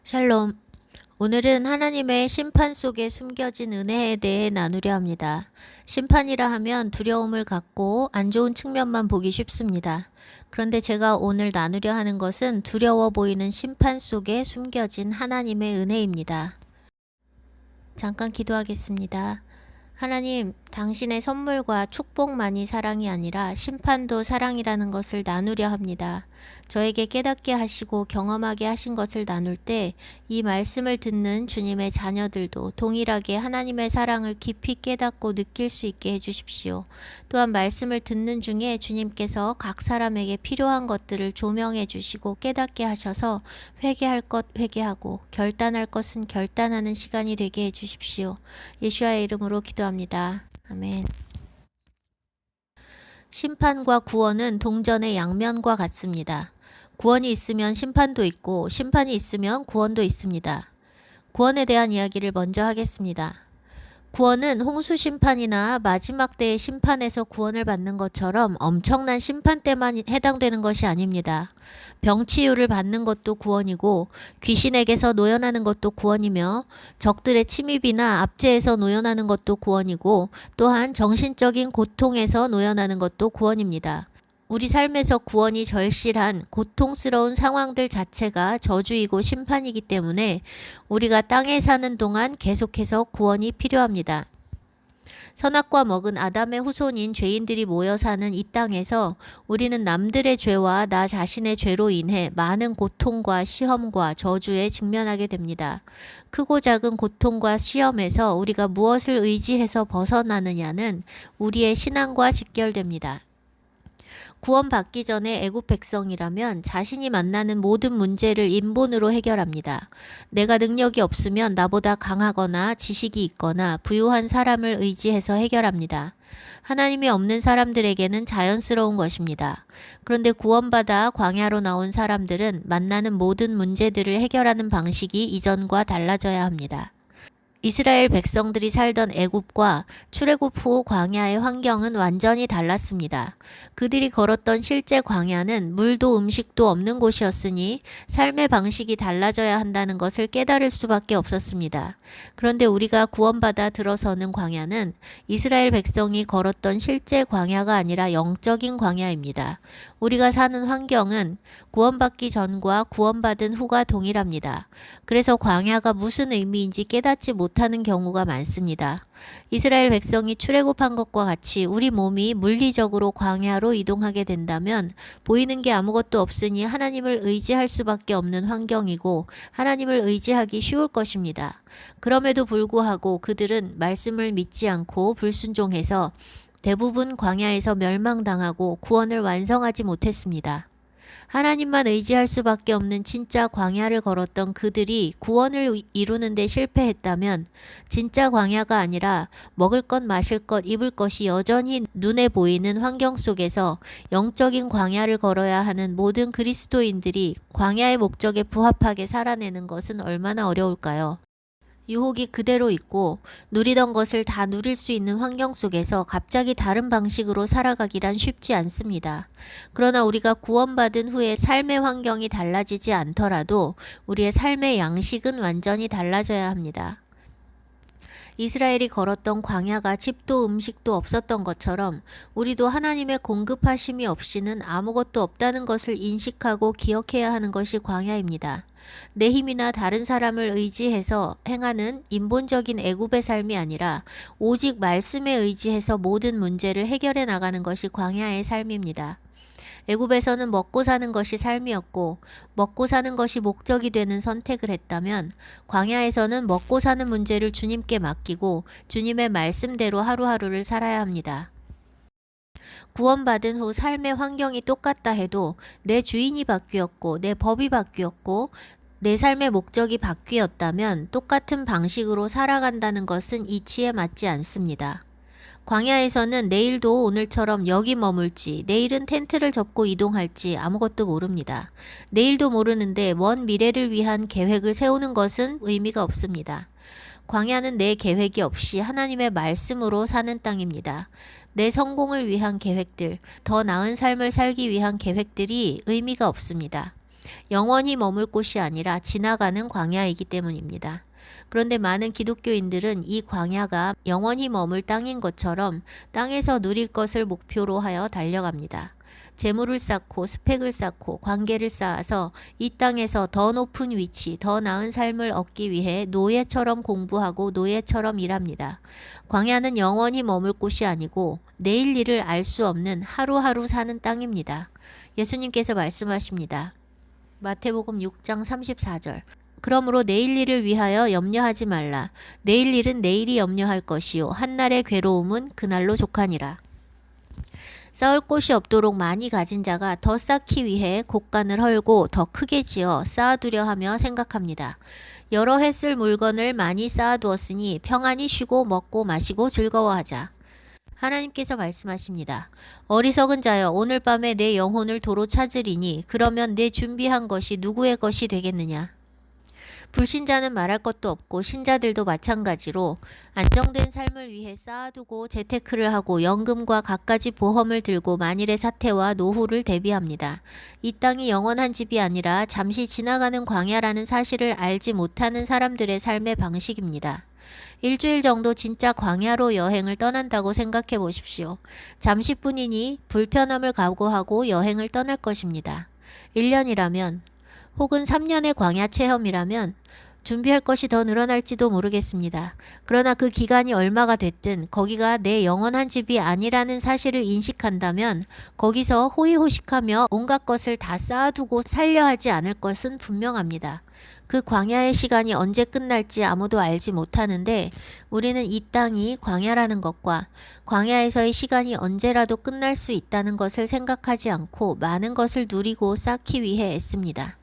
샬롬. 오늘은 하나님의 심판 속에 숨겨진 은혜에 대해 나누려 합니다. 심판이라 하면 두려움을 갖고 안 좋은 측면만 보기 쉽습니다. 그런데 제가 오늘 나누려 하는 것은 두려워 보이는 심판 속에 숨겨진 하나님의 은혜입니다. 잠깐 기도하겠습니다. 하나님, 당신의 선물과 축복만이 사랑이 아니라 심판도 사랑이라는 것을 나누려 합니다. 저에게 깨닫게 하시고 경험하게 하신 것을 나눌 때 이 말씀을 듣는 주님의 자녀들도 동일하게 하나님의 사랑을 깊이 깨닫고 느낄 수 있게 해주십시오. 또한 말씀을 듣는 중에 주님께서 각 사람에게 필요한 것들을 조명해 주시고 깨닫게 하셔서 회개할 것 회개하고 결단할 것은 결단하는 시간이 되게 해주십시오. 예수와의 이름으로 기도합니다. 아멘. 심판과 구원은 동전의 양면과 같습니다. 구원이 있으면 심판도 있고 심판이 있으면 구원도 있습니다. 구원에 대한 이야기를 먼저 하겠습니다. 구원은 홍수 심판이나 마지막 때의 심판에서 구원을 받는 것처럼 엄청난 심판 때만 해당되는 것이 아닙니다. 병치유를 받는 것도 구원이고 귀신에게서 노연하는 것도 구원이며 적들의 침입이나 압제에서 노연하는 것도 구원이고 또한 정신적인 고통에서 노연하는 것도 구원입니다. 우리 삶에서 구원이 절실한 고통스러운 상황들 자체가 저주이고 심판이기 때문에 우리가 땅에 사는 동안 계속해서 구원이 필요합니다. 선악과 먹은 아담의 후손인 죄인들이 모여 사는 이 땅에서 우리는 남들의 죄와 나 자신의 죄로 인해 많은 고통과 시험과 저주에 직면하게 됩니다. 크고 작은 고통과 시험에서 우리가 무엇을 의지해서 벗어나느냐는 우리의 신앙과 직결됩니다. 구원받기 전에 애굽 백성이라면 자신이 만나는 모든 문제를 인본으로 해결합니다. 내가 능력이 없으면 나보다 강하거나 지식이 있거나 부유한 사람을 의지해서 해결합니다. 하나님이 없는 사람들에게는 자연스러운 것입니다. 그런데 구원받아 광야로 나온 사람들은 만나는 모든 문제들을 해결하는 방식이 이전과 달라져야 합니다. 이스라엘 백성들이 살던 애굽과 출애굽 후 광야의 환경은 완전히 달랐습니다. 그들이 걸었던 실제 광야는 물도 음식도 없는 곳이었으니 삶의 방식이 달라져야 한다는 것을 깨달을 수밖에 없었습니다. 그런데 우리가 구원받아 들어서는 광야는 이스라엘 백성이 걸었던 실제 광야가 아니라 영적인 광야입니다. 우리가 사는 환경은 구원받기 전과 구원받은 후가 동일합니다. 그래서 광야가 무슨 의미인지 깨닫지 못하는 경우가 많습니다. 이스라엘 백성이 출애굽한 것과 같이 우리 몸이 물리적으로 광야로 이동하게 된다면 보이는 게 아무것도 없으니 하나님을 의지할 수밖에 없는 환경이고 하나님을 의지하기 쉬울 것입니다. 그럼에도 불구하고 그들은 말씀을 믿지 않고 불순종해서 대부분 광야에서 멸망당하고 구원을 완성하지 못했습니다. 하나님만 의지할 수밖에 없는 진짜 광야를 걸었던 그들이 구원을 이루는 데 실패했다면 진짜 광야가 아니라 먹을 것, 마실 것, 입을 것이 여전히 눈에 보이는 환경 속에서 영적인 광야를 걸어야 하는 모든 그리스도인들이 광야의 목적에 부합하게 살아내는 것은 얼마나 어려울까요? 유혹이 그대로 있고 누리던 것을 다 누릴 수 있는 환경 속에서 갑자기 다른 방식으로 살아가기란 쉽지 않습니다. 그러나 우리가 구원받은 후에 삶의 환경이 달라지지 않더라도 우리의 삶의 양식은 완전히 달라져야 합니다. 이스라엘이 걸었던 광야가 집도 음식도 없었던 것처럼 우리도 하나님의 공급하심이 없이는 아무것도 없다는 것을 인식하고 기억해야 하는 것이 광야입니다. 내 힘이나 다른 사람을 의지해서 행하는 인본적인 애굽의 삶이 아니라 오직 말씀에 의지해서 모든 문제를 해결해 나가는 것이 광야의 삶입니다. 애굽에서는 먹고 사는 것이 삶이었고 먹고 사는 것이 목적이 되는 선택을 했다면 광야에서는 먹고 사는 문제를 주님께 맡기고 주님의 말씀대로 하루하루를 살아야 합니다. 구원받은 후 삶의 환경이 똑같다 해도 내 주인이 바뀌었고 내 법이 바뀌었고 내 삶의 목적이 바뀌었다면 똑같은 방식으로 살아간다는 것은 이치에 맞지 않습니다. 광야에서는 내일도 오늘처럼 여기 머물지 내일은 텐트를 접고 이동할지 아무것도 모릅니다. 내일도 모르는데 먼 미래를 위한 계획을 세우는 것은 의미가 없습니다. 광야는 내 계획이 없이 하나님의 말씀으로 사는 땅입니다. 내 성공을 위한 계획들, 더 나은 삶을 살기 위한 계획들이 의미가 없습니다. 영원히 머물 곳이 아니라 지나가는 광야이기 때문입니다. 그런데 많은 기독교인들은 이 광야가 영원히 머물 땅인 것처럼 땅에서 누릴 것을 목표로 하여 달려갑니다. 재물을 쌓고 스펙을 쌓고 관계를 쌓아서 이 땅에서 더 높은 위치, 더 나은 삶을 얻기 위해 노예처럼 공부하고 노예처럼 일합니다. 광야는 영원히 머물 곳이 아니고 내일 일을 알 수 없는 하루하루 사는 땅입니다. 예수님께서 말씀하십니다. 마태복음 6장 34절. 그러므로 내일 일을 위하여 염려하지 말라. 내일 일은 내일이 염려할 것이요 한날의 괴로움은 그날로 족하니라. 쌓을 곳이 없도록 많이 가진 자가 더 쌓기 위해 곳간을 헐고 더 크게 지어 쌓아두려 하며 생각합니다. 여러 해 쓸 물건을 많이 쌓아두었으니 평안히 쉬고 먹고 마시고 즐거워하자. 하나님께서 말씀하십니다. 어리석은 자여, 오늘 밤에 내 영혼을 도로 찾으리니 그러면 내 준비한 것이 누구의 것이 되겠느냐. 불신자는 말할 것도 없고 신자들도 마찬가지로 안정된 삶을 위해 쌓아두고 재테크를 하고 연금과 갖가지 보험을 들고 만일의 사태와 노후를 대비합니다. 이 땅이 영원한 집이 아니라 잠시 지나가는 광야라는 사실을 알지 못하는 사람들의 삶의 방식입니다. 일주일 정도 진짜 광야로 여행을 떠난다고 생각해 보십시오. 잠시뿐이니 불편함을 각오하고 여행을 떠날 것입니다. 1년이라면 혹은 3년의 광야 체험이라면 준비할 것이 더 늘어날지도 모르겠습니다. 그러나 그 기간이 얼마가 됐든 거기가 내 영원한 집이 아니라는 사실을 인식한다면 거기서 호의호식하며 온갖 것을 다 쌓아두고 살려 하지 않을 것은 분명합니다. 그 광야의 시간이 언제 끝날지 아무도 알지 못하는데 우리는 이 땅이 광야라는 것과 광야에서의 시간이 언제라도 끝날 수 있다는 것을 생각하지 않고 많은 것을 누리고 쌓기 위해 애씁니다.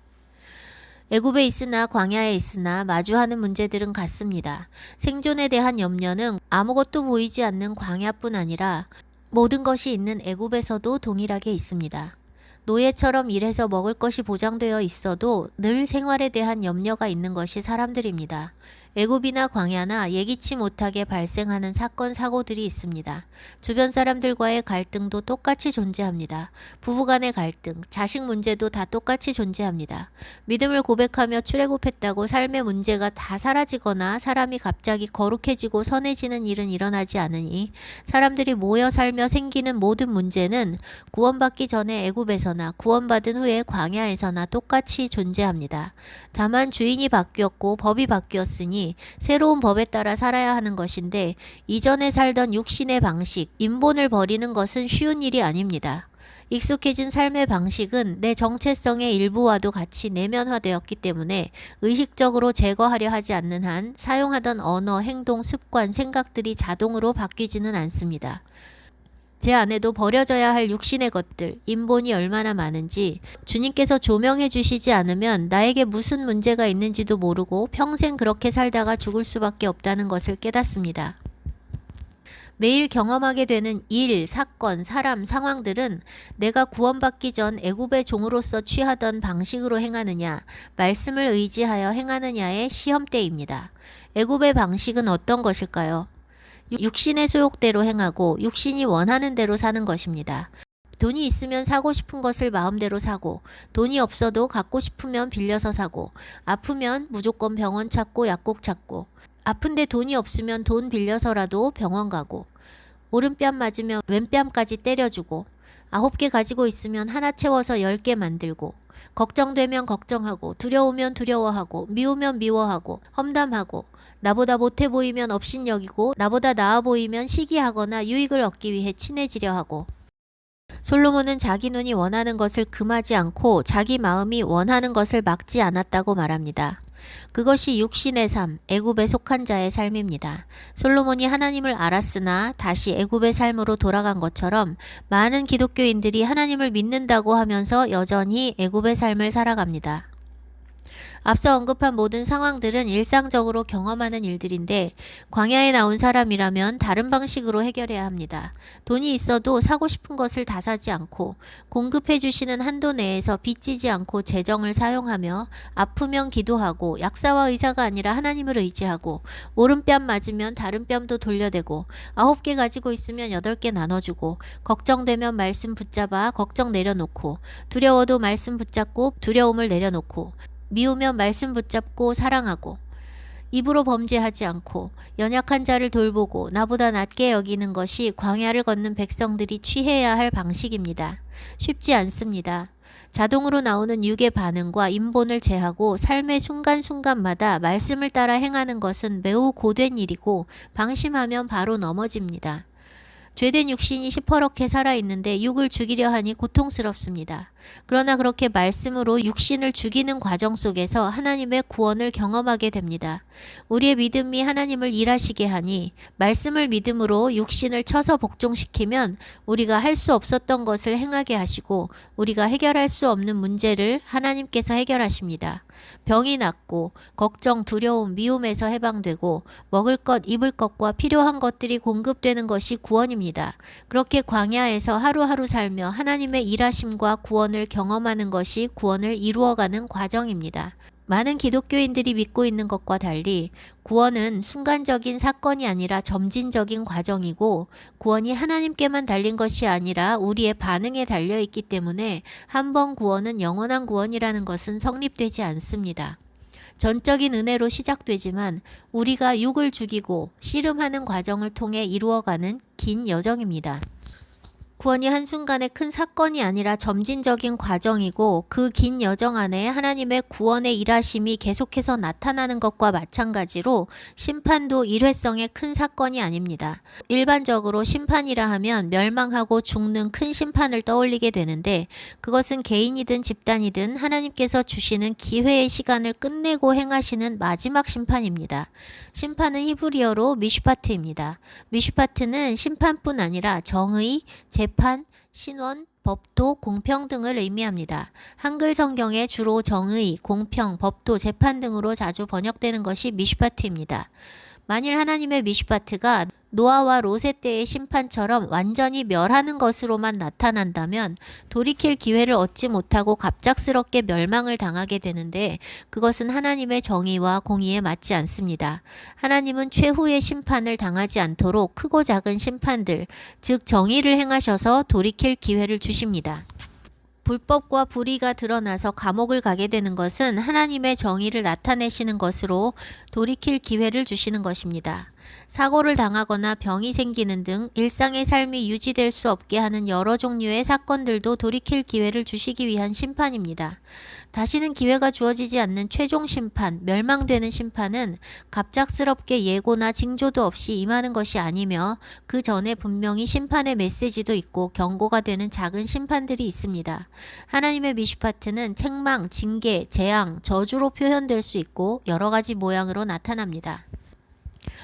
애굽에 있으나 광야에 있으나 마주하는 문제들은 같습니다. 생존에 대한 염려는 아무것도 보이지 않는 광야뿐 아니라 모든 것이 있는 애굽에서도 동일하게 있습니다. 노예처럼 일해서 먹을 것이 보장되어 있어도 늘 생활에 대한 염려가 있는 것이 사람들입니다. 애굽이나 광야나 예기치 못하게 발생하는 사건, 사고들이 있습니다. 주변 사람들과의 갈등도 똑같이 존재합니다. 부부간의 갈등, 자식 문제도 다 똑같이 존재합니다. 믿음을 고백하며 출애굽했다고 삶의 문제가 다 사라지거나 사람이 갑자기 거룩해지고 선해지는 일은 일어나지 않으니 사람들이 모여 살며 생기는 모든 문제는 구원받기 전에 애굽에서나 구원받은 후에 광야에서나 똑같이 존재합니다. 다만 주인이 바뀌었고 법이 바뀌었으니 새로운 법에 따라 살아야 하는 것인데 이전에 살던 육신의 방식, 인본을 버리는 것은 쉬운 일이 아닙니다. 익숙해진 삶의 방식은 내 정체성의 일부와도 같이 내면화되었기 때문에 의식적으로 제거하려 하지 않는 한 사용하던 언어, 행동, 습관, 생각들이 자동으로 바뀌지는 않습니다. 제 안에도 버려져야 할 육신의 것들, 인본이 얼마나 많은지 주님께서 조명해 주시지 않으면 나에게 무슨 문제가 있는지도 모르고 평생 그렇게 살다가 죽을 수밖에 없다는 것을 깨닫습니다. 매일 경험하게 되는 일, 사건, 사람, 상황들은 내가 구원받기 전 애굽의 종으로서 취하던 방식으로 행하느냐, 말씀을 의지하여 행하느냐의 시험대입니다. 애굽의 방식은 어떤 것일까요? 육신의 소욕대로 행하고 육신이 원하는 대로 사는 것입니다. 돈이 있으면 사고 싶은 것을 마음대로 사고, 돈이 없어도 갖고 싶으면 빌려서 사고, 아프면 무조건 병원 찾고 약국 찾고, 아픈데 돈이 없으면 돈 빌려서라도 병원 가고, 오른뺨 맞으면 왼뺨까지 때려주고, 9개 가지고 있으면 하나 채워서 10개 만들고, 걱정되면 걱정하고, 두려우면 두려워하고, 미우면 미워하고, 험담하고, 나보다 못해 보이면 업신여기고 나보다 나아 보이면 시기하거나 유익을 얻기 위해 친해지려 하고. 솔로몬은 자기 눈이 원하는 것을 금하지 않고 자기 마음이 원하는 것을 막지 않았다고 말합니다. 그것이 육신의 삶, 애굽에 속한 자의 삶입니다. 솔로몬이 하나님을 알았으나 다시 애굽의 삶으로 돌아간 것처럼 많은 기독교인들이 하나님을 믿는다고 하면서 여전히 애굽의 삶을 살아갑니다. 앞서 언급한 모든 상황들은 일상적으로 경험하는 일들인데 광야에 나온 사람이라면 다른 방식으로 해결해야 합니다. 돈이 있어도 사고 싶은 것을 다 사지 않고 공급해 주시는 한도 내에서 빚지지 않고 재정을 사용하며 아프면 기도하고 약사와 의사가 아니라 하나님을 의지하고 오른뺨 맞으면 다른 뺨도 돌려대고 9개 가지고 있으면 8개 나눠주고 걱정되면 말씀 붙잡아 걱정 내려놓고 두려워도 말씀 붙잡고 두려움을 내려놓고 미우면 말씀 붙잡고 사랑하고 입으로 범죄하지 않고 연약한 자를 돌보고 나보다 낮게 여기는 것이 광야를 걷는 백성들이 취해야 할 방식입니다. 쉽지 않습니다. 자동으로 나오는 육의 반응과 인본을 제하고 삶의 순간순간마다 말씀을 따라 행하는 것은 매우 고된 일이고 방심하면 바로 넘어집니다. 죄된 육신이 시퍼렇게 살아있는데 육을 죽이려 하니 고통스럽습니다. 그러나 그렇게 말씀으로 육신을 죽이는 과정 속에서 하나님의 구원을 경험하게 됩니다. 우리의 믿음이 하나님을 일하시게 하니 말씀을 믿음으로 육신을 쳐서 복종시키면 우리가 할 수 없었던 것을 행하게 하시고 우리가 해결할 수 없는 문제를 하나님께서 해결하십니다. 병이 낫고 걱정, 두려움, 미움에서 해방되고 먹을 것, 입을 것과 필요한 것들이 공급되는 것이 구원입니다. 그렇게 광야에서 하루하루 살며 하나님의 일하심과 구원을 경험하는 것이 구원을 이루어가는 과정입니다. 많은 기독교인들이 믿고 있는 것과 달리 구원은 순간적인 사건이 아니라 점진적인 과정이고 구원이 하나님께만 달린 것이 아니라 우리의 반응에 달려있기 때문에 한 번 구원은 영원한 구원이라는 것은 성립되지 않습니다. 전적인 은혜로 시작되지만 우리가 육을 죽이고 씨름하는 과정을 통해 이루어가는 긴 여정입니다. 구원이 한순간의 큰 사건이 아니라 점진적인 과정이고 그 긴 여정 안에 하나님의 구원의 일하심이 계속해서 나타나는 것과 마찬가지로 심판도 일회성의 큰 사건이 아닙니다. 일반적으로 심판이라 하면 멸망하고 죽는 큰 심판을 떠올리게 되는데 그것은 개인이든 집단이든 하나님께서 주시는 기회의 시간을 끝내고 행하시는 마지막 심판입니다. 심판은 히브리어로 미슈파트입니다. 미슈파트는 심판뿐 아니라 정의, 재판, 신원, 법도, 공평 등을 의미합니다. 한글 성경에 주로 정의, 공평, 법도, 재판 등으로 자주 번역되는 것이 미슈파트입니다. 만일 하나님의 미슈파트가 노아와 롯의 때의 심판처럼 완전히 멸하는 것으로만 나타난다면 돌이킬 기회를 얻지 못하고 갑작스럽게 멸망을 당하게 되는데 그것은 하나님의 정의와 공의에 맞지 않습니다. 하나님은 최후의 심판을 당하지 않도록 크고 작은 심판들, 즉 정의를 행하셔서 돌이킬 기회를 주십니다. 불법과 불의가 드러나서 감옥을 가게 되는 것은 하나님의 정의를 나타내시는 것으로 돌이킬 기회를 주시는 것입니다. 사고를 당하거나 병이 생기는 등 일상의 삶이 유지될 수 없게 하는 여러 종류의 사건들도 돌이킬 기회를 주시기 위한 심판입니다. 다시는 기회가 주어지지 않는 최종 심판, 멸망되는 심판은 갑작스럽게 예고나 징조도 없이 임하는 것이 아니며 그 전에 분명히 심판의 메시지도 있고 경고가 되는 작은 심판들이 있습니다. 하나님의 미슈파트는 책망, 징계, 재앙, 저주로 표현될 수 있고 여러 가지 모양으로 나타납니다.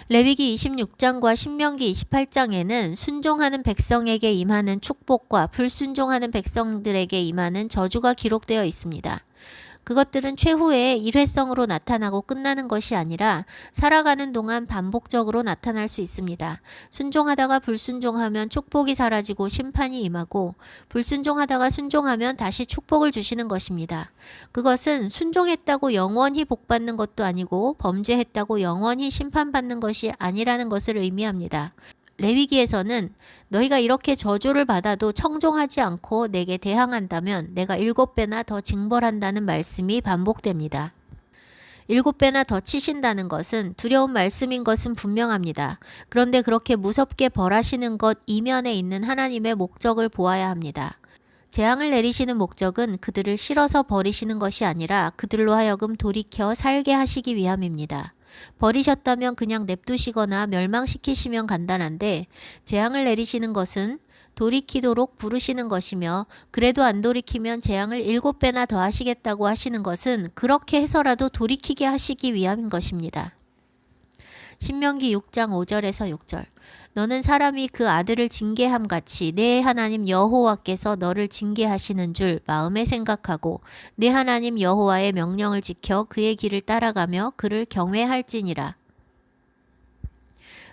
레위기 26장과 신명기 28장에는 순종하는 백성에게 임하는 축복과 불순종하는 백성들에게 임하는 저주가 기록되어 있습니다. 그것들은 최후에 일회성으로 나타나고 끝나는 것이 아니라 살아가는 동안 반복적으로 나타날 수 있습니다. 순종하다가 불순종하면 축복이 사라지고 심판이 임하고 불순종하다가 순종하면 다시 축복을 주시는 것입니다. 그것은 순종했다고 영원히 복받는 것도 아니고 범죄했다고 영원히 심판받는 것이 아니라는 것을 의미합니다. 레위기에서는 너희가 이렇게 저주를 받아도 청종하지 않고 내게 대항한다면 내가 7배나 더 징벌한다는 말씀이 반복됩니다. 7배나 더 치신다는 것은 두려운 말씀인 것은 분명합니다. 그런데 그렇게 무섭게 벌하시는 것 이면에 있는 하나님의 목적을 보아야 합니다. 재앙을 내리시는 목적은 그들을 싫어서 버리시는 것이 아니라 그들로 하여금 돌이켜 살게 하시기 위함입니다. 버리셨다면 그냥 냅두시거나 멸망시키시면 간단한데 재앙을 내리시는 것은 돌이키도록 부르시는 것이며 그래도 안 돌이키면 재앙을 7배나 더 하시겠다고 하시는 것은 그렇게 해서라도 돌이키게 하시기 위함인 것입니다. 신명기 6장 5절에서 6절 너는 사람이 그 아들을 징계함 같이 내 하나님 여호와께서 너를 징계하시는 줄 마음에 생각하고 내 하나님 여호와의 명령을 지켜 그의 길을 따라가며 그를 경외할지니라.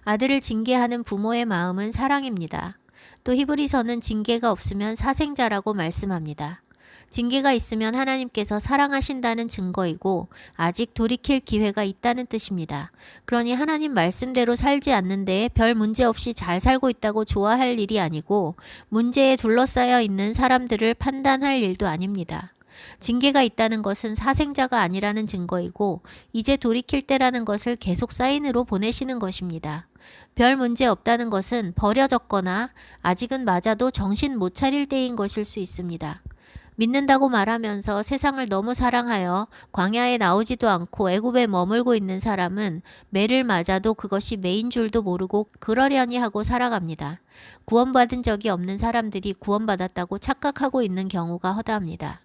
아들을 징계하는 부모의 마음은 사랑입니다. 또 히브리서는 징계가 없으면 사생자라고 말씀합니다. 징계가 있으면 하나님께서 사랑하신다는 증거이고 아직 돌이킬 기회가 있다는 뜻입니다. 그러니 하나님 말씀대로 살지 않는데 별 문제 없이 잘 살고 있다고 좋아할 일이 아니고 문제에 둘러싸여 있는 사람들을 판단할 일도 아닙니다. 징계가 있다는 것은 사생자가 아니라는 증거이고 이제 돌이킬 때라는 것을 계속 사인으로 보내시는 것입니다. 별 문제 없다는 것은 버려졌거나 아직은 맞아도 정신 못 차릴 때인 것일 수 있습니다. 믿는다고 말하면서 세상을 너무 사랑하여 광야에 나오지도 않고 애굽에 머물고 있는 사람은 매를 맞아도 그것이 매인 줄도 모르고 그러려니 하고 살아갑니다. 구원받은 적이 없는 사람들이 구원받았다고 착각하고 있는 경우가 허다합니다.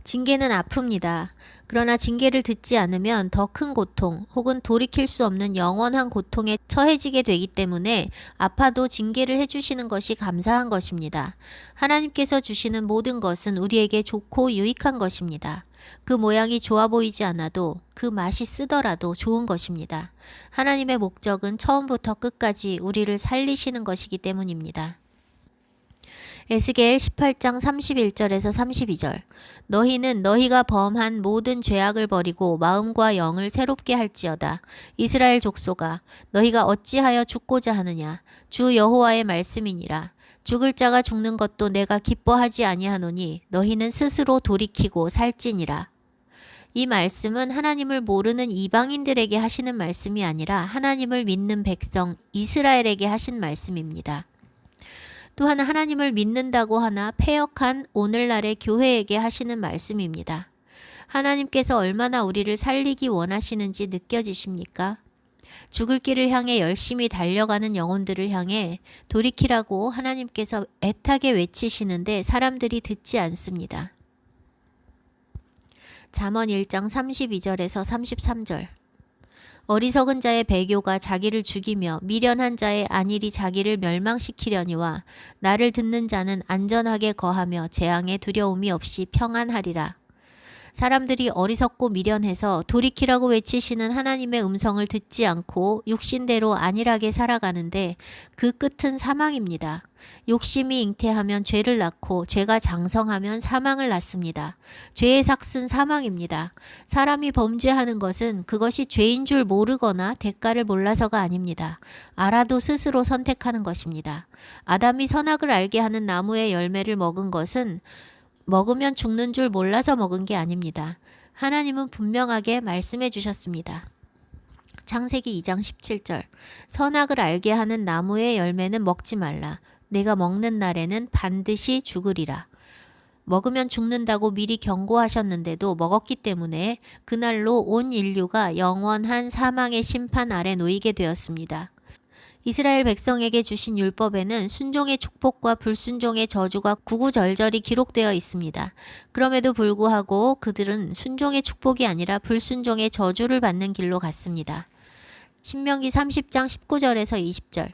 징계는 아픕니다. 그러나 징계를 듣지 않으면 더 큰 고통 혹은 돌이킬 수 없는 영원한 고통에 처해지게 되기 때문에 아파도 징계를 해주시는 것이 감사한 것입니다. 하나님께서 주시는 모든 것은 우리에게 좋고 유익한 것입니다. 그 모양이 좋아 보이지 않아도 그 맛이 쓰더라도 좋은 것입니다. 하나님의 목적은 처음부터 끝까지 우리를 살리시는 것이기 때문입니다. 에스겔 18장 31절에서 32절 너희는 너희가 범한 모든 죄악을 버리고 마음과 영을 새롭게 할지어다. 이스라엘 족속아 너희가 어찌하여 죽고자 하느냐. 주 여호와의 말씀이니라. 죽을 자가 죽는 것도 내가 기뻐하지 아니하노니 너희는 스스로 돌이키고 살지니라. 이 말씀은 하나님을 모르는 이방인들에게 하시는 말씀이 아니라 하나님을 믿는 백성 이스라엘에게 하신 말씀입니다. 또한 하나님을 믿는다고 하나 패역한 오늘날의 교회에게 하시는 말씀입니다. 하나님께서 얼마나 우리를 살리기 원하시는지 느껴지십니까? 죽을 길을 향해 열심히 달려가는 영혼들을 향해 돌이키라고 하나님께서 애타게 외치시는데 사람들이 듣지 않습니다. 잠언 1장 32절에서 33절 어리석은 자의 배교가 자기를 죽이며 미련한 자의 안일이 자기를 멸망시키려니와 나를 듣는 자는 안전하게 거하며 재앙의 두려움이 없이 평안하리라. 사람들이 어리석고 미련해서 돌이키라고 외치시는 하나님의 음성을 듣지 않고 육신대로 안일하게 살아가는데 그 끝은 사망입니다. 욕심이 잉태하면 죄를 낳고 죄가 장성하면 사망을 낳습니다. 죄의 삭은 사망입니다. 사람이 범죄하는 것은 그것이 죄인 줄 모르거나 대가를 몰라서가 아닙니다. 알아도 스스로 선택하는 것입니다. 아담이 선악을 알게 하는 나무의 열매를 먹은 것은 먹으면 죽는 줄 몰라서 먹은 게 아닙니다. 하나님은 분명하게 말씀해 주셨습니다. 창세기 2장 17절 선악을 알게 하는 나무의 열매는 먹지 말라. 내가 먹는 날에는 반드시 죽으리라. 먹으면 죽는다고 미리 경고하셨는데도 먹었기 때문에 그날로 온 인류가 영원한 사망의 심판 아래 놓이게 되었습니다. 이스라엘 백성에게 주신 율법에는 순종의 축복과 불순종의 저주가 구구절절히 기록되어 있습니다. 그럼에도 불구하고 그들은 순종의 축복이 아니라 불순종의 저주를 받는 길로 갔습니다. 신명기 30장 19절에서 20절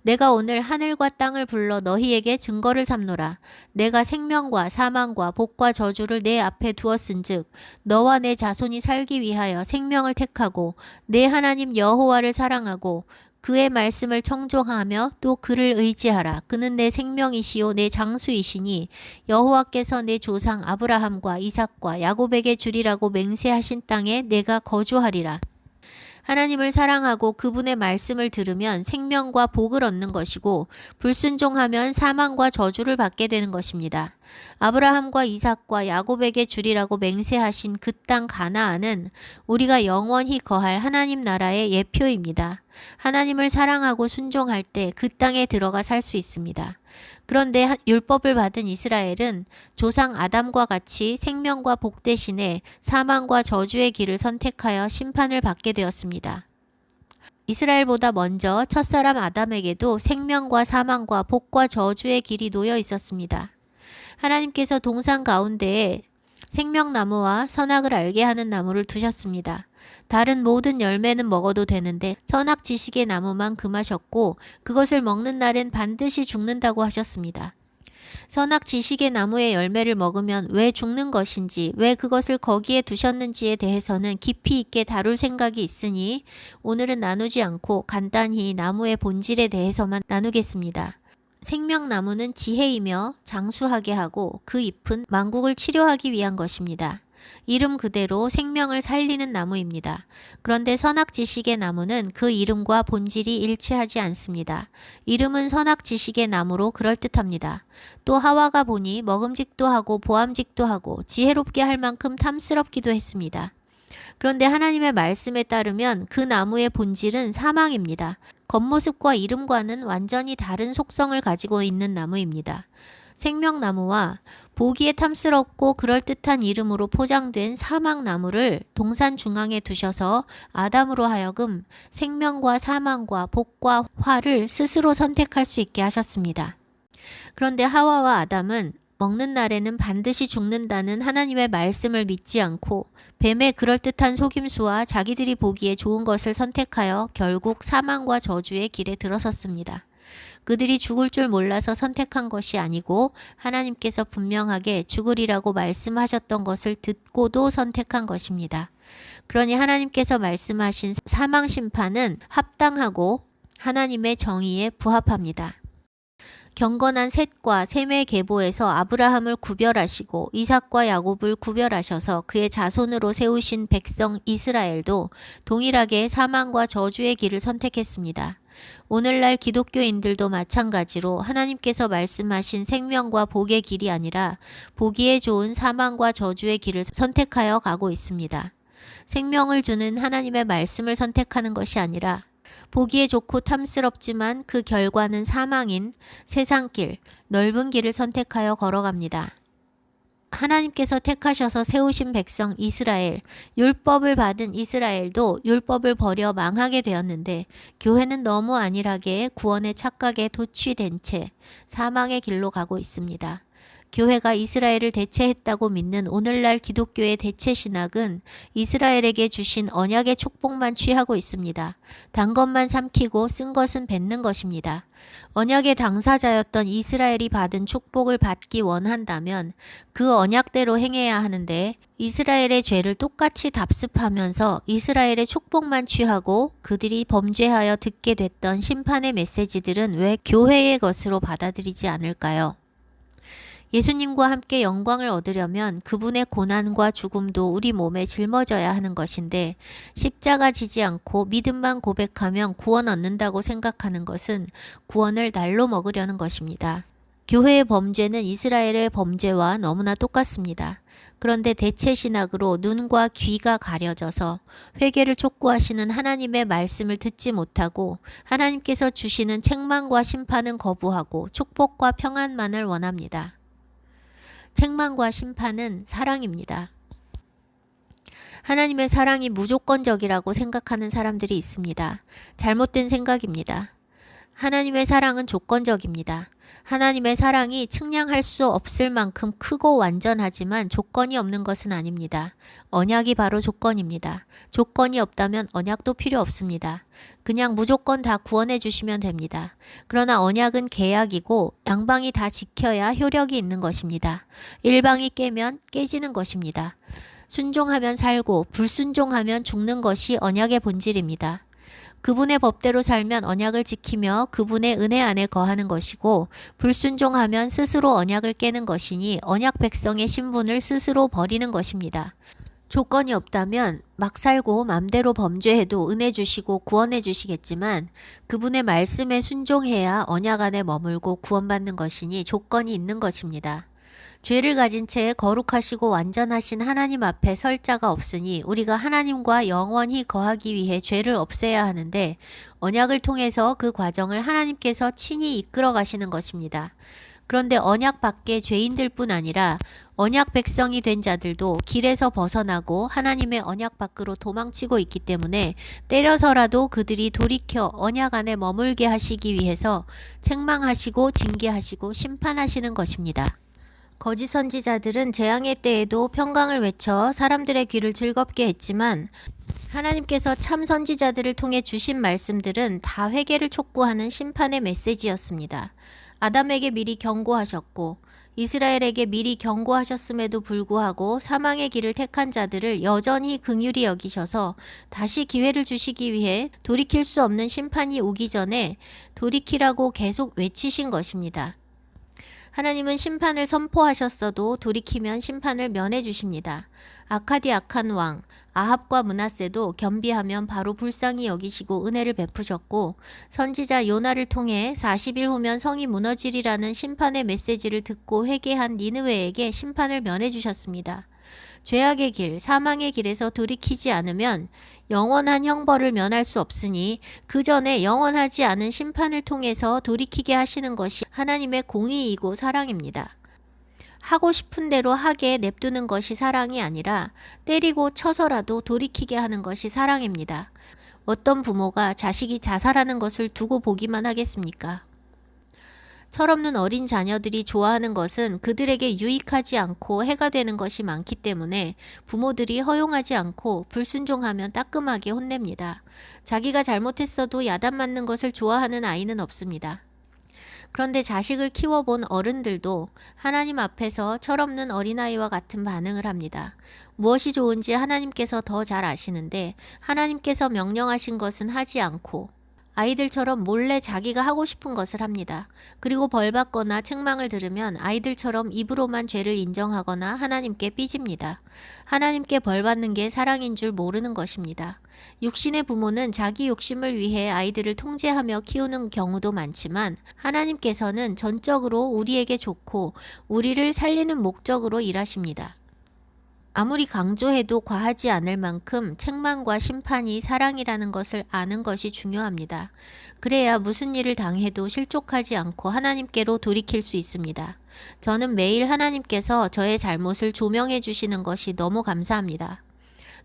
내가 오늘 하늘과 땅을 불러 너희에게 증거를 삼노라. 내가 생명과 사망과 복과 저주를 내 앞에 두었은즉 너와 내 자손이 살기 위하여 생명을 택하고 내 하나님 여호와를 사랑하고 그의 말씀을 청종하며 또 그를 의지하라. 그는 내 생명이시요 내 장수이시니 여호와께서 내 조상 아브라함과 이삭과 야곱에게 주리라고 맹세하신 땅에 내가 거주하리라. 하나님을 사랑하고 그분의 말씀을 들으면 생명과 복을 얻는 것이고 불순종하면 사망과 저주를 받게 되는 것입니다. 아브라함과 이삭과 야곱에게 주리라고 맹세하신 그 땅 가나안은 우리가 영원히 거할 하나님 나라의 예표입니다. 하나님을 사랑하고 순종할 때 그 땅에 들어가 살 수 있습니다. 그런데 율법을 받은 이스라엘은 조상 아담과 같이 생명과 복 대신에 사망과 저주의 길을 선택하여 심판을 받게 되었습니다. 이스라엘보다 먼저 첫사람 아담에게도 생명과 사망과 복과 저주의 길이 놓여 있었습니다. 하나님께서 동산 가운데에 생명나무와 선악을 알게 하는 나무를 두셨습니다. 다른 모든 열매는 먹어도 되는데 선악 지식의 나무만 금하셨고 그것을 먹는 날엔 반드시 죽는다고 하셨습니다. 선악 지식의 나무의 열매를 먹으면 왜 죽는 것인지, 왜 그것을 거기에 두셨는지에 대해서는 깊이 있게 다룰 생각이 있으니 오늘은 나누지 않고 간단히 나무의 본질에 대해서만 나누겠습니다. 생명나무는 지혜이며 장수하게 하고 그 잎은 만국을 치료하기 위한 것입니다. 이름 그대로 생명을 살리는 나무입니다. 그런데 선악지식의 나무는 그 이름과 본질이 일치하지 않습니다. 이름은 선악지식의 나무로 그럴듯합니다. 또 하와가 보니 먹음직도 하고 보암직도 하고 지혜롭게 할 만큼 탐스럽기도 했습니다. 그런데 하나님의 말씀에 따르면 그 나무의 본질은 사망입니다. 겉모습과 이름과는 완전히 다른 속성을 가지고 있는 나무입니다. 생명나무와 보기에 탐스럽고 그럴듯한 이름으로 포장된 사막나무를 동산 중앙에 두셔서 아담으로 하여금 생명과 사망과 복과 화를 스스로 선택할 수 있게 하셨습니다. 그런데 하와와 아담은 먹는 날에는 반드시 죽는다는 하나님의 말씀을 믿지 않고 뱀의 그럴듯한 속임수와 자기들이 보기에 좋은 것을 선택하여 결국 사망과 저주의 길에 들어섰습니다. 그들이 죽을 줄 몰라서 선택한 것이 아니고 하나님께서 분명하게 죽으리라고 말씀하셨던 것을 듣고도 선택한 것입니다. 그러니 하나님께서 말씀하신 사망 심판은 합당하고 하나님의 정의에 부합합니다. 경건한 셋과 셈의 계보에서 아브라함을 구별하시고 이삭과 야곱을 구별하셔서 그의 자손으로 세우신 백성 이스라엘도 동일하게 사망과 저주의 길을 선택했습니다. 오늘날 기독교인들도 마찬가지로 하나님께서 말씀하신 생명과 복의 길이 아니라 보기에 좋은 사망과 저주의 길을 선택하여 가고 있습니다. 생명을 주는 하나님의 말씀을 선택하는 것이 아니라 보기에 좋고 탐스럽지만 그 결과는 사망인 세상길, 넓은 길을 선택하여 걸어갑니다. 하나님께서 택하셔서 세우신 백성 이스라엘, 율법을 받은 이스라엘도 율법을 버려 망하게 되었는데 교회는 너무 안일하게 구원의 착각에 도취된 채 사망의 길로 가고 있습니다. 교회가 이스라엘을 대체했다고 믿는 오늘날 기독교의 대체 신학은 이스라엘에게 주신 언약의 축복만 취하고 있습니다. 단 것만 삼키고 쓴 것은 뱉는 것입니다. 언약의 당사자였던 이스라엘이 받은 축복을 받기 원한다면 그 언약대로 행해야 하는데 이스라엘의 죄를 똑같이 답습하면서 이스라엘의 축복만 취하고 그들이 범죄하여 듣게 됐던 심판의 메시지들은 왜 교회의 것으로 받아들이지 않을까요? 예수님과 함께 영광을 얻으려면 그분의 고난과 죽음도 우리 몸에 짊어져야 하는 것인데 십자가 지지 않고 믿음만 고백하면 구원 얻는다고 생각하는 것은 구원을 날로 먹으려는 것입니다. 교회의 범죄는 이스라엘의 범죄와 너무나 똑같습니다. 그런데 대체 신학으로 눈과 귀가 가려져서 회개를 촉구하시는 하나님의 말씀을 듣지 못하고 하나님께서 주시는 책망과 심판은 거부하고 축복과 평안만을 원합니다. 책망과 심판은 사랑입니다. 하나님의 사랑이 무조건적이라고 생각하는 사람들이 있습니다. 잘못된 생각입니다. 하나님의 사랑은 조건적입니다. 하나님의 사랑이 측량할 수 없을 만큼 크고 완전하지만 조건이 없는 것은 아닙니다. 언약이 바로 조건입니다. 조건이 없다면 언약도 필요 없습니다. 그냥 무조건 다 구원해 주시면 됩니다. 그러나 언약은 계약이고 양방이 다 지켜야 효력이 있는 것입니다. 일방이 깨면 깨지는 것입니다. 순종하면 살고 불순종하면 죽는 것이 언약의 본질입니다. 그분의 법대로 살면 언약을 지키며 그분의 은혜 안에 거하는 것이고 불순종하면 스스로 언약을 깨는 것이니 언약 백성의 신분을 스스로 버리는 것입니다. 조건이 없다면 막 살고 맘대로 범죄해도 은혜 주시고 구원해 주시겠지만 그분의 말씀에 순종해야 언약 안에 머물고 구원받는 것이니 조건이 있는 것입니다. 죄를 가진 채 거룩하시고 완전하신 하나님 앞에 설 자가 없으니 우리가 하나님과 영원히 거하기 위해 죄를 없애야 하는데 언약을 통해서 그 과정을 하나님께서 친히 이끌어 가시는 것입니다. 그런데 언약 밖의 죄인들 뿐 아니라 언약 백성이 된 자들도 길에서 벗어나고 하나님의 언약 밖으로 도망치고 있기 때문에 때려서라도 그들이 돌이켜 언약 안에 머물게 하시기 위해서 책망하시고 징계하시고 심판하시는 것입니다. 거짓 선지자들은 재앙의 때에도 평강을 외쳐 사람들의 귀를 즐겁게 했지만 하나님께서 참 선지자들을 통해 주신 말씀들은 다 회개를 촉구하는 심판의 메시지였습니다. 아담에게 미리 경고하셨고 이스라엘에게 미리 경고하셨음에도 불구하고 사망의 길을 택한 자들을 여전히 긍휼히 여기셔서 다시 기회를 주시기 위해 돌이킬 수 없는 심판이 오기 전에 돌이키라고 계속 외치신 것입니다. 하나님은 심판을 선포하셨어도 돌이키면 심판을 면해 주십니다. 아카디 악한 왕 아합과 므낫세도 겸비하면 바로 불쌍히 여기시고 은혜를 베푸셨고 선지자 요나를 통해 40일 후면 성이 무너지리라는 심판의 메시지를 듣고 회개한 니느웨에게 심판을 면해 주셨습니다. 죄악의 길, 사망의 길에서 돌이키지 않으면 영원한 형벌을 면할 수 없으니 그 전에 영원하지 않은 심판을 통해서 돌이키게 하시는 것이 하나님의 공의이고 사랑입니다. 하고 싶은 대로 하게 냅두는 것이 사랑이 아니라 때리고 쳐서라도 돌이키게 하는 것이 사랑입니다. 어떤 부모가 자식이 자살하는 것을 두고 보기만 하겠습니까? 철없는 어린 자녀들이 좋아하는 것은 그들에게 유익하지 않고 해가 되는 것이 많기 때문에 부모들이 허용하지 않고 불순종하면 따끔하게 혼냅니다. 자기가 잘못했어도 야단 맞는 것을 좋아하는 아이는 없습니다. 그런데 자식을 키워본 어른들도 하나님 앞에서 철없는 어린아이와 같은 반응을 합니다. 무엇이 좋은지 하나님께서 더 잘 아시는데 하나님께서 명령하신 것은 하지 않고 아이들처럼 몰래 자기가 하고 싶은 것을 합니다. 그리고 벌받거나 책망을 들으면 아이들처럼 입으로만 죄를 인정하거나 하나님께 삐집니다. 하나님께 벌받는 게 사랑인 줄 모르는 것입니다. 육신의 부모는 자기 욕심을 위해 아이들을 통제하며 키우는 경우도 많지만 하나님께서는 전적으로 우리에게 좋고 우리를 살리는 목적으로 일하십니다. 아무리 강조해도 과하지 않을 만큼 책망과 심판이 사랑이라는 것을 아는 것이 중요합니다. 그래야 무슨 일을 당해도 실족하지 않고 하나님께로 돌이킬 수 있습니다. 저는 매일 하나님께서 저의 잘못을 조명해 주시는 것이 너무 감사합니다.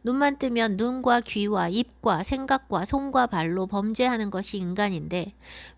눈만 뜨면 눈과 귀와 입과 생각과 손과 발로 범죄하는 것이 인간인데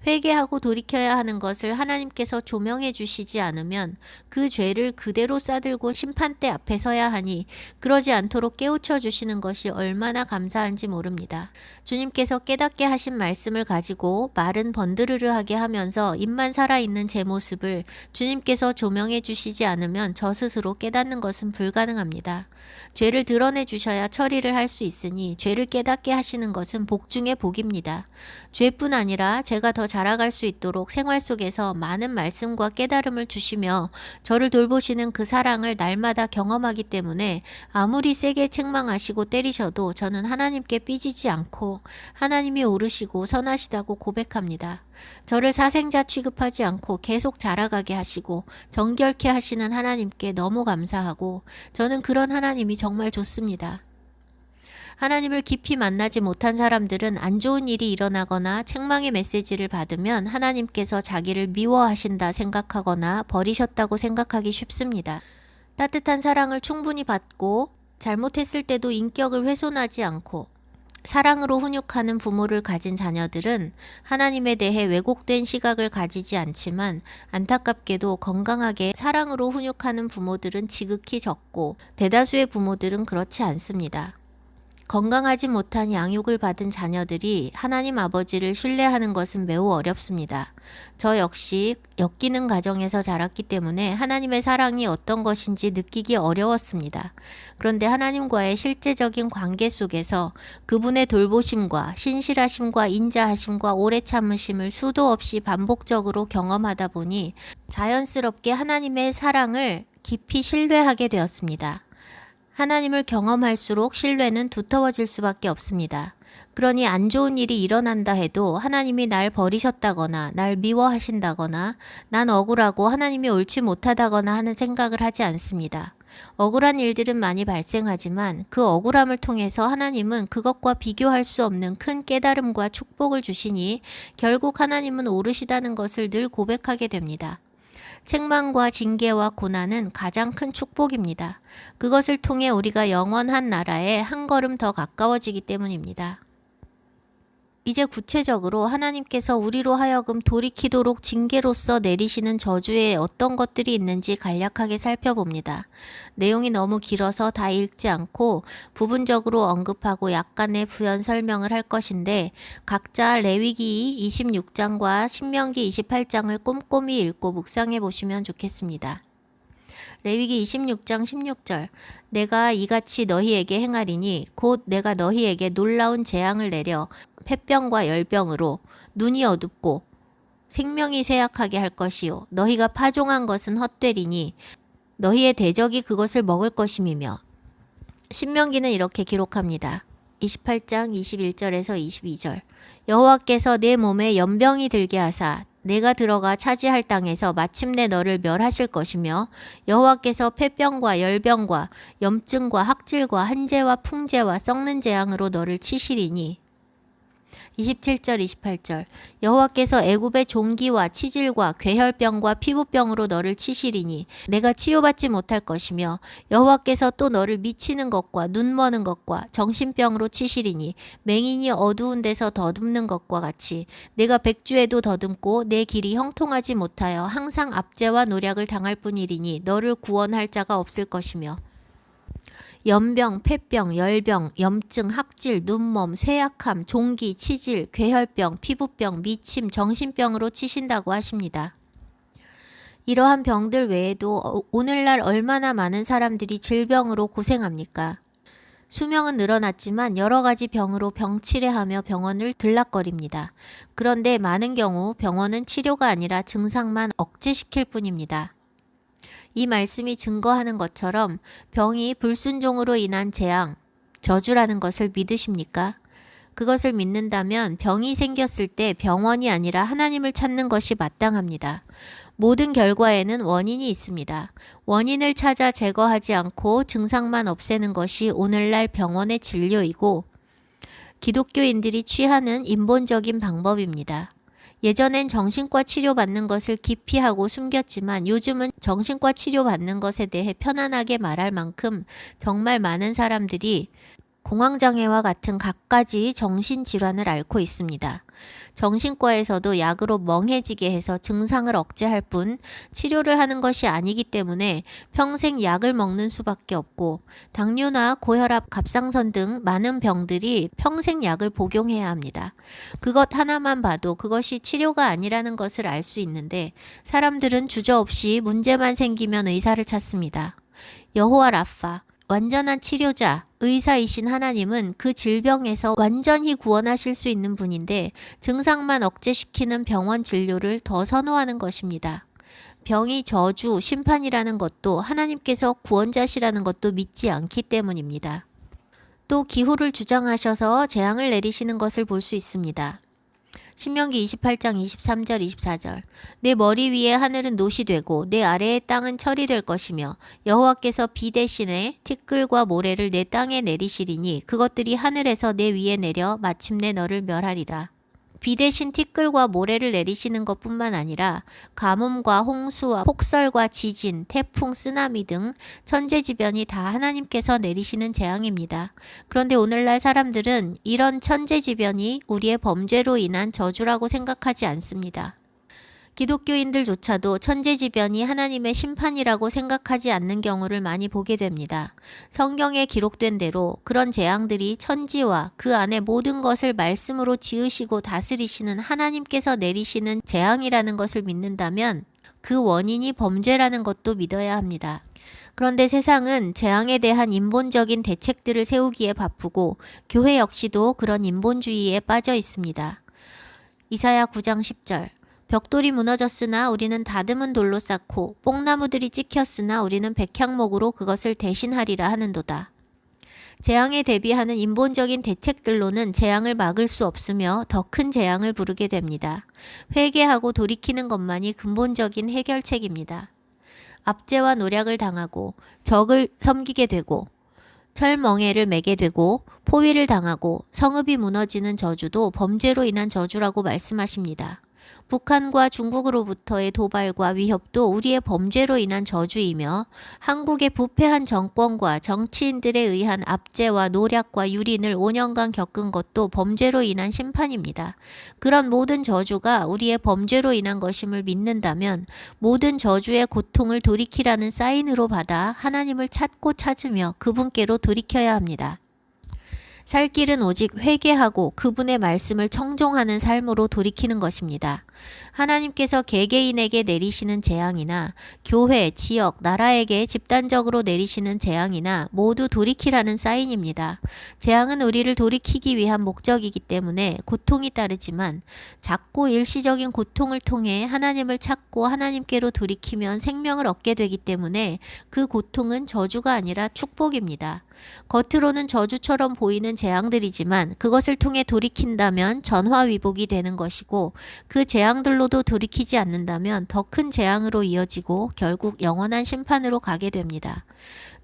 회개하고 돌이켜야 하는 것을 하나님께서 조명해 주시지 않으면 그 죄를 그대로 싸들고 심판대 앞에 서야 하니 그러지 않도록 깨우쳐 주시는 것이 얼마나 감사한지 모릅니다. 주님께서 깨닫게 하신 말씀을 가지고 말은 번드르르하게 하면서 입만 살아있는 제 모습을 주님께서 조명해 주시지 않으면 저 스스로 깨닫는 것은 불가능합니다. 죄를 드러내 주셔야 처리를 할 수 있으니 죄를 깨닫게 하시는 것은 복 중의 복입니다. 죄뿐 아니라 제가 더 자라갈 수 있도록 생활 속에서 많은 말씀과 깨달음을 주시며 저를 돌보시는 그 사랑을 날마다 경험하기 때문에 아무리 세게 책망하시고 때리셔도 저는 하나님께 삐지지 않고 하나님이 옳으시고 선하시다고 고백합니다. 저를 사생자 취급하지 않고 계속 자라가게 하시고 정결케 하시는 하나님께 너무 감사하고 저는 그런 하나님이 정말 좋습니다. 하나님을 깊이 만나지 못한 사람들은 안 좋은 일이 일어나거나 책망의 메시지를 받으면 하나님께서 자기를 미워하신다 생각하거나 버리셨다고 생각하기 쉽습니다. 따뜻한 사랑을 충분히 받고 잘못했을 때도 인격을 훼손하지 않고 사랑으로 훈육하는 부모를 가진 자녀들은 하나님에 대해 왜곡된 시각을 가지지 않지만 안타깝게도 건강하게 사랑으로 훈육하는 부모들은 지극히 적고 대다수의 부모들은 그렇지 않습니다. 건강하지 못한 양육을 받은 자녀들이 하나님 아버지를 신뢰하는 것은 매우 어렵습니다. 저 역시 엮이는 가정에서 자랐기 때문에 하나님의 사랑이 어떤 것인지 느끼기 어려웠습니다. 그런데 하나님과의 실제적인 관계 속에서 그분의 돌보심과 신실하심과 인자하심과 오래 참으심을 수도 없이 반복적으로 경험하다 보니 자연스럽게 하나님의 사랑을 깊이 신뢰하게 되었습니다. 하나님을 경험할수록 신뢰는 두터워질 수밖에 없습니다. 그러니 안 좋은 일이 일어난다 해도 하나님이 날 버리셨다거나 날 미워하신다거나 난 억울하고 하나님이 옳지 못하다거나 하는 생각을 하지 않습니다. 억울한 일들은 많이 발생하지만 그 억울함을 통해서 하나님은 그것과 비교할 수 없는 큰 깨달음과 축복을 주시니 결국 하나님은 옳으시다는 것을 늘 고백하게 됩니다. 책망과 징계와 고난은 가장 큰 축복입니다. 그것을 통해 우리가 영원한 나라에 한 걸음 더 가까워지기 때문입니다. 이제 구체적으로 하나님께서 우리로 하여금 돌이키도록 징계로서 내리시는 저주에 어떤 것들이 있는지 간략하게 살펴봅니다. 내용이 너무 길어서 다 읽지 않고 부분적으로 언급하고 약간의 부연 설명을 할 것인데 각자 레위기 26장과 신명기 28장을 꼼꼼히 읽고 묵상해 보시면 좋겠습니다. 레위기 26장 16절 내가 이같이 너희에게 행하리니 곧 내가 너희에게 놀라운 재앙을 내려 폐병과 열병으로 눈이 어둡고 생명이 쇠약하게 할 것이요 너희가 파종한 것은 헛되리니 너희의 대적이 그것을 먹을 것임이며. 신명기는 이렇게 기록합니다. 28장 21절에서 22절 여호와께서 내 몸에 연병이 들게 하사 내가 들어가 차지할 땅에서 마침내 너를 멸하실 것이며 여호와께서 폐병과 열병과 염증과 학질과 한재와 풍재와 썩는 재앙으로 너를 치시리니. 27절 28절 여호와께서 애굽의 종기와 치질과 괴혈병과 피부병으로 너를 치시리니 내가 치유받지 못할 것이며 여호와께서 또 너를 미치는 것과 눈머는 것과 정신병으로 치시리니 맹인이 어두운 데서 더듬는 것과 같이 내가 백주에도 더듬고 내 길이 형통하지 못하여 항상 압제와 노략을 당할 뿐이리니 너를 구원할 자가 없을 것이며. 연병, 폐병, 열병, 염증, 학질, 눈멈, 쇠약함, 종기, 치질, 괴혈병, 피부병, 미침, 정신병으로 치신다고 하십니다. 이러한 병들 외에도 오늘날 얼마나 많은 사람들이 질병으로 고생합니까? 수명은 늘어났지만 여러 가지 병으로 병치레하며 병원을 들락거립니다. 그런데 많은 경우 병원은 치료가 아니라 증상만 억제시킬 뿐입니다. 이 말씀이 증거하는 것처럼 병이 불순종으로 인한 재앙, 저주라는 것을 믿으십니까? 그것을 믿는다면 병이 생겼을 때 병원이 아니라 하나님을 찾는 것이 마땅합니다. 모든 결과에는 원인이 있습니다. 원인을 찾아 제거하지 않고 증상만 없애는 것이 오늘날 병원의 진료이고 기독교인들이 취하는 인본적인 방법입니다. 예전엔 정신과 치료받는 것을 기피하고 숨겼지만 요즘은 정신과 치료받는 것에 대해 편안하게 말할 만큼 정말 많은 사람들이 공황장애와 같은 갖가지 정신질환을 앓고 있습니다. 정신과에서도 약으로 멍해지게 해서 증상을 억제할 뿐 치료를 하는 것이 아니기 때문에 평생 약을 먹는 수밖에 없고 당뇨나 고혈압, 갑상선 등 많은 병들이 평생 약을 복용해야 합니다. 그것 하나만 봐도 그것이 치료가 아니라는 것을 알 수 있는데 사람들은 주저없이 문제만 생기면 의사를 찾습니다. 여호와 라파, 완전한 치료자, 의사이신 하나님은 그 질병에서 완전히 구원하실 수 있는 분인데 증상만 억제시키는 병원 진료를 더 선호하는 것입니다. 병이 저주, 심판이라는 것도 하나님께서 구원자시라는 것도 믿지 않기 때문입니다. 또 기후를 주장하셔서 재앙을 내리시는 것을 볼 수 있습니다. 신명기 28장 23절 24절 내 머리 위에 하늘은 놋이 되고 내 아래의 땅은 철이 될 것이며 여호와께서 비 대신에 티끌과 모래를 내 땅에 내리시리니 그것들이 하늘에서 내 위에 내려 마침내 너를 멸하리라. 비 대신 티끌과 모래를 내리시는 것뿐만 아니라 가뭄과 홍수와 폭설과 지진, 태풍, 쓰나미 등 천재지변이 다 하나님께서 내리시는 재앙입니다. 그런데 오늘날 사람들은 이런 천재지변이 우리의 범죄로 인한 저주라고 생각하지 않습니다. 기독교인들조차도 천재지변이 하나님의 심판이라고 생각하지 않는 경우를 많이 보게 됩니다. 성경에 기록된 대로 그런 재앙들이 천지와 그 안에 모든 것을 말씀으로 지으시고 다스리시는 하나님께서 내리시는 재앙이라는 것을 믿는다면 그 원인이 범죄라는 것도 믿어야 합니다. 그런데 세상은 재앙에 대한 인본적인 대책들을 세우기에 바쁘고 교회 역시도 그런 인본주의에 빠져 있습니다. 이사야 9장 10절 벽돌이 무너졌으나 우리는 다듬은 돌로 쌓고 뽕나무들이 찍혔으나 우리는 백향목으로 그것을 대신하리라 하는도다. 재앙에 대비하는 인본적인 대책들로는 재앙을 막을 수 없으며 더 큰 재앙을 부르게 됩니다. 회개하고 돌이키는 것만이 근본적인 해결책입니다. 압제와 노략을 당하고 적을 섬기게 되고 철멍에를 매게 되고 포위를 당하고 성읍이 무너지는 저주도 범죄로 인한 저주라고 말씀하십니다. 북한과 중국으로부터의 도발과 위협도 우리의 범죄로 인한 저주이며 한국의 부패한 정권과 정치인들에 의한 압제와 노략과 유린을 5년간 겪은 것도 범죄로 인한 심판입니다. 그런 모든 저주가 우리의 범죄로 인한 것임을 믿는다면 모든 저주의 고통을 돌이키라는 사인으로 받아 하나님을 찾고 찾으며 그분께로 돌이켜야 합니다. 살 길은 오직 회개하고 그분의 말씀을 청종하는 삶으로 돌이키는 것입니다. 하나님께서 개개인에게 내리시는 재앙이나 교회, 지역, 나라에게 집단적으로 내리시는 재앙이나 모두 돌이키라는 사인입니다. 재앙은 우리를 돌이키기 위한 목적이기 때문에 고통이 따르지만 작고 일시적인 고통을 통해 하나님을 찾고 하나님께로 돌이키면 생명을 얻게 되기 때문에 그 고통은 저주가 아니라 축복입니다. 겉으로는 저주처럼 보이는 재앙들이지만 그것을 통해 돌이킨다면 전화위복이 되는 것이고 그 재앙들로도 돌이키지 않는다면 더 큰 재앙으로 이어지고 결국 영원한 심판으로 가게 됩니다.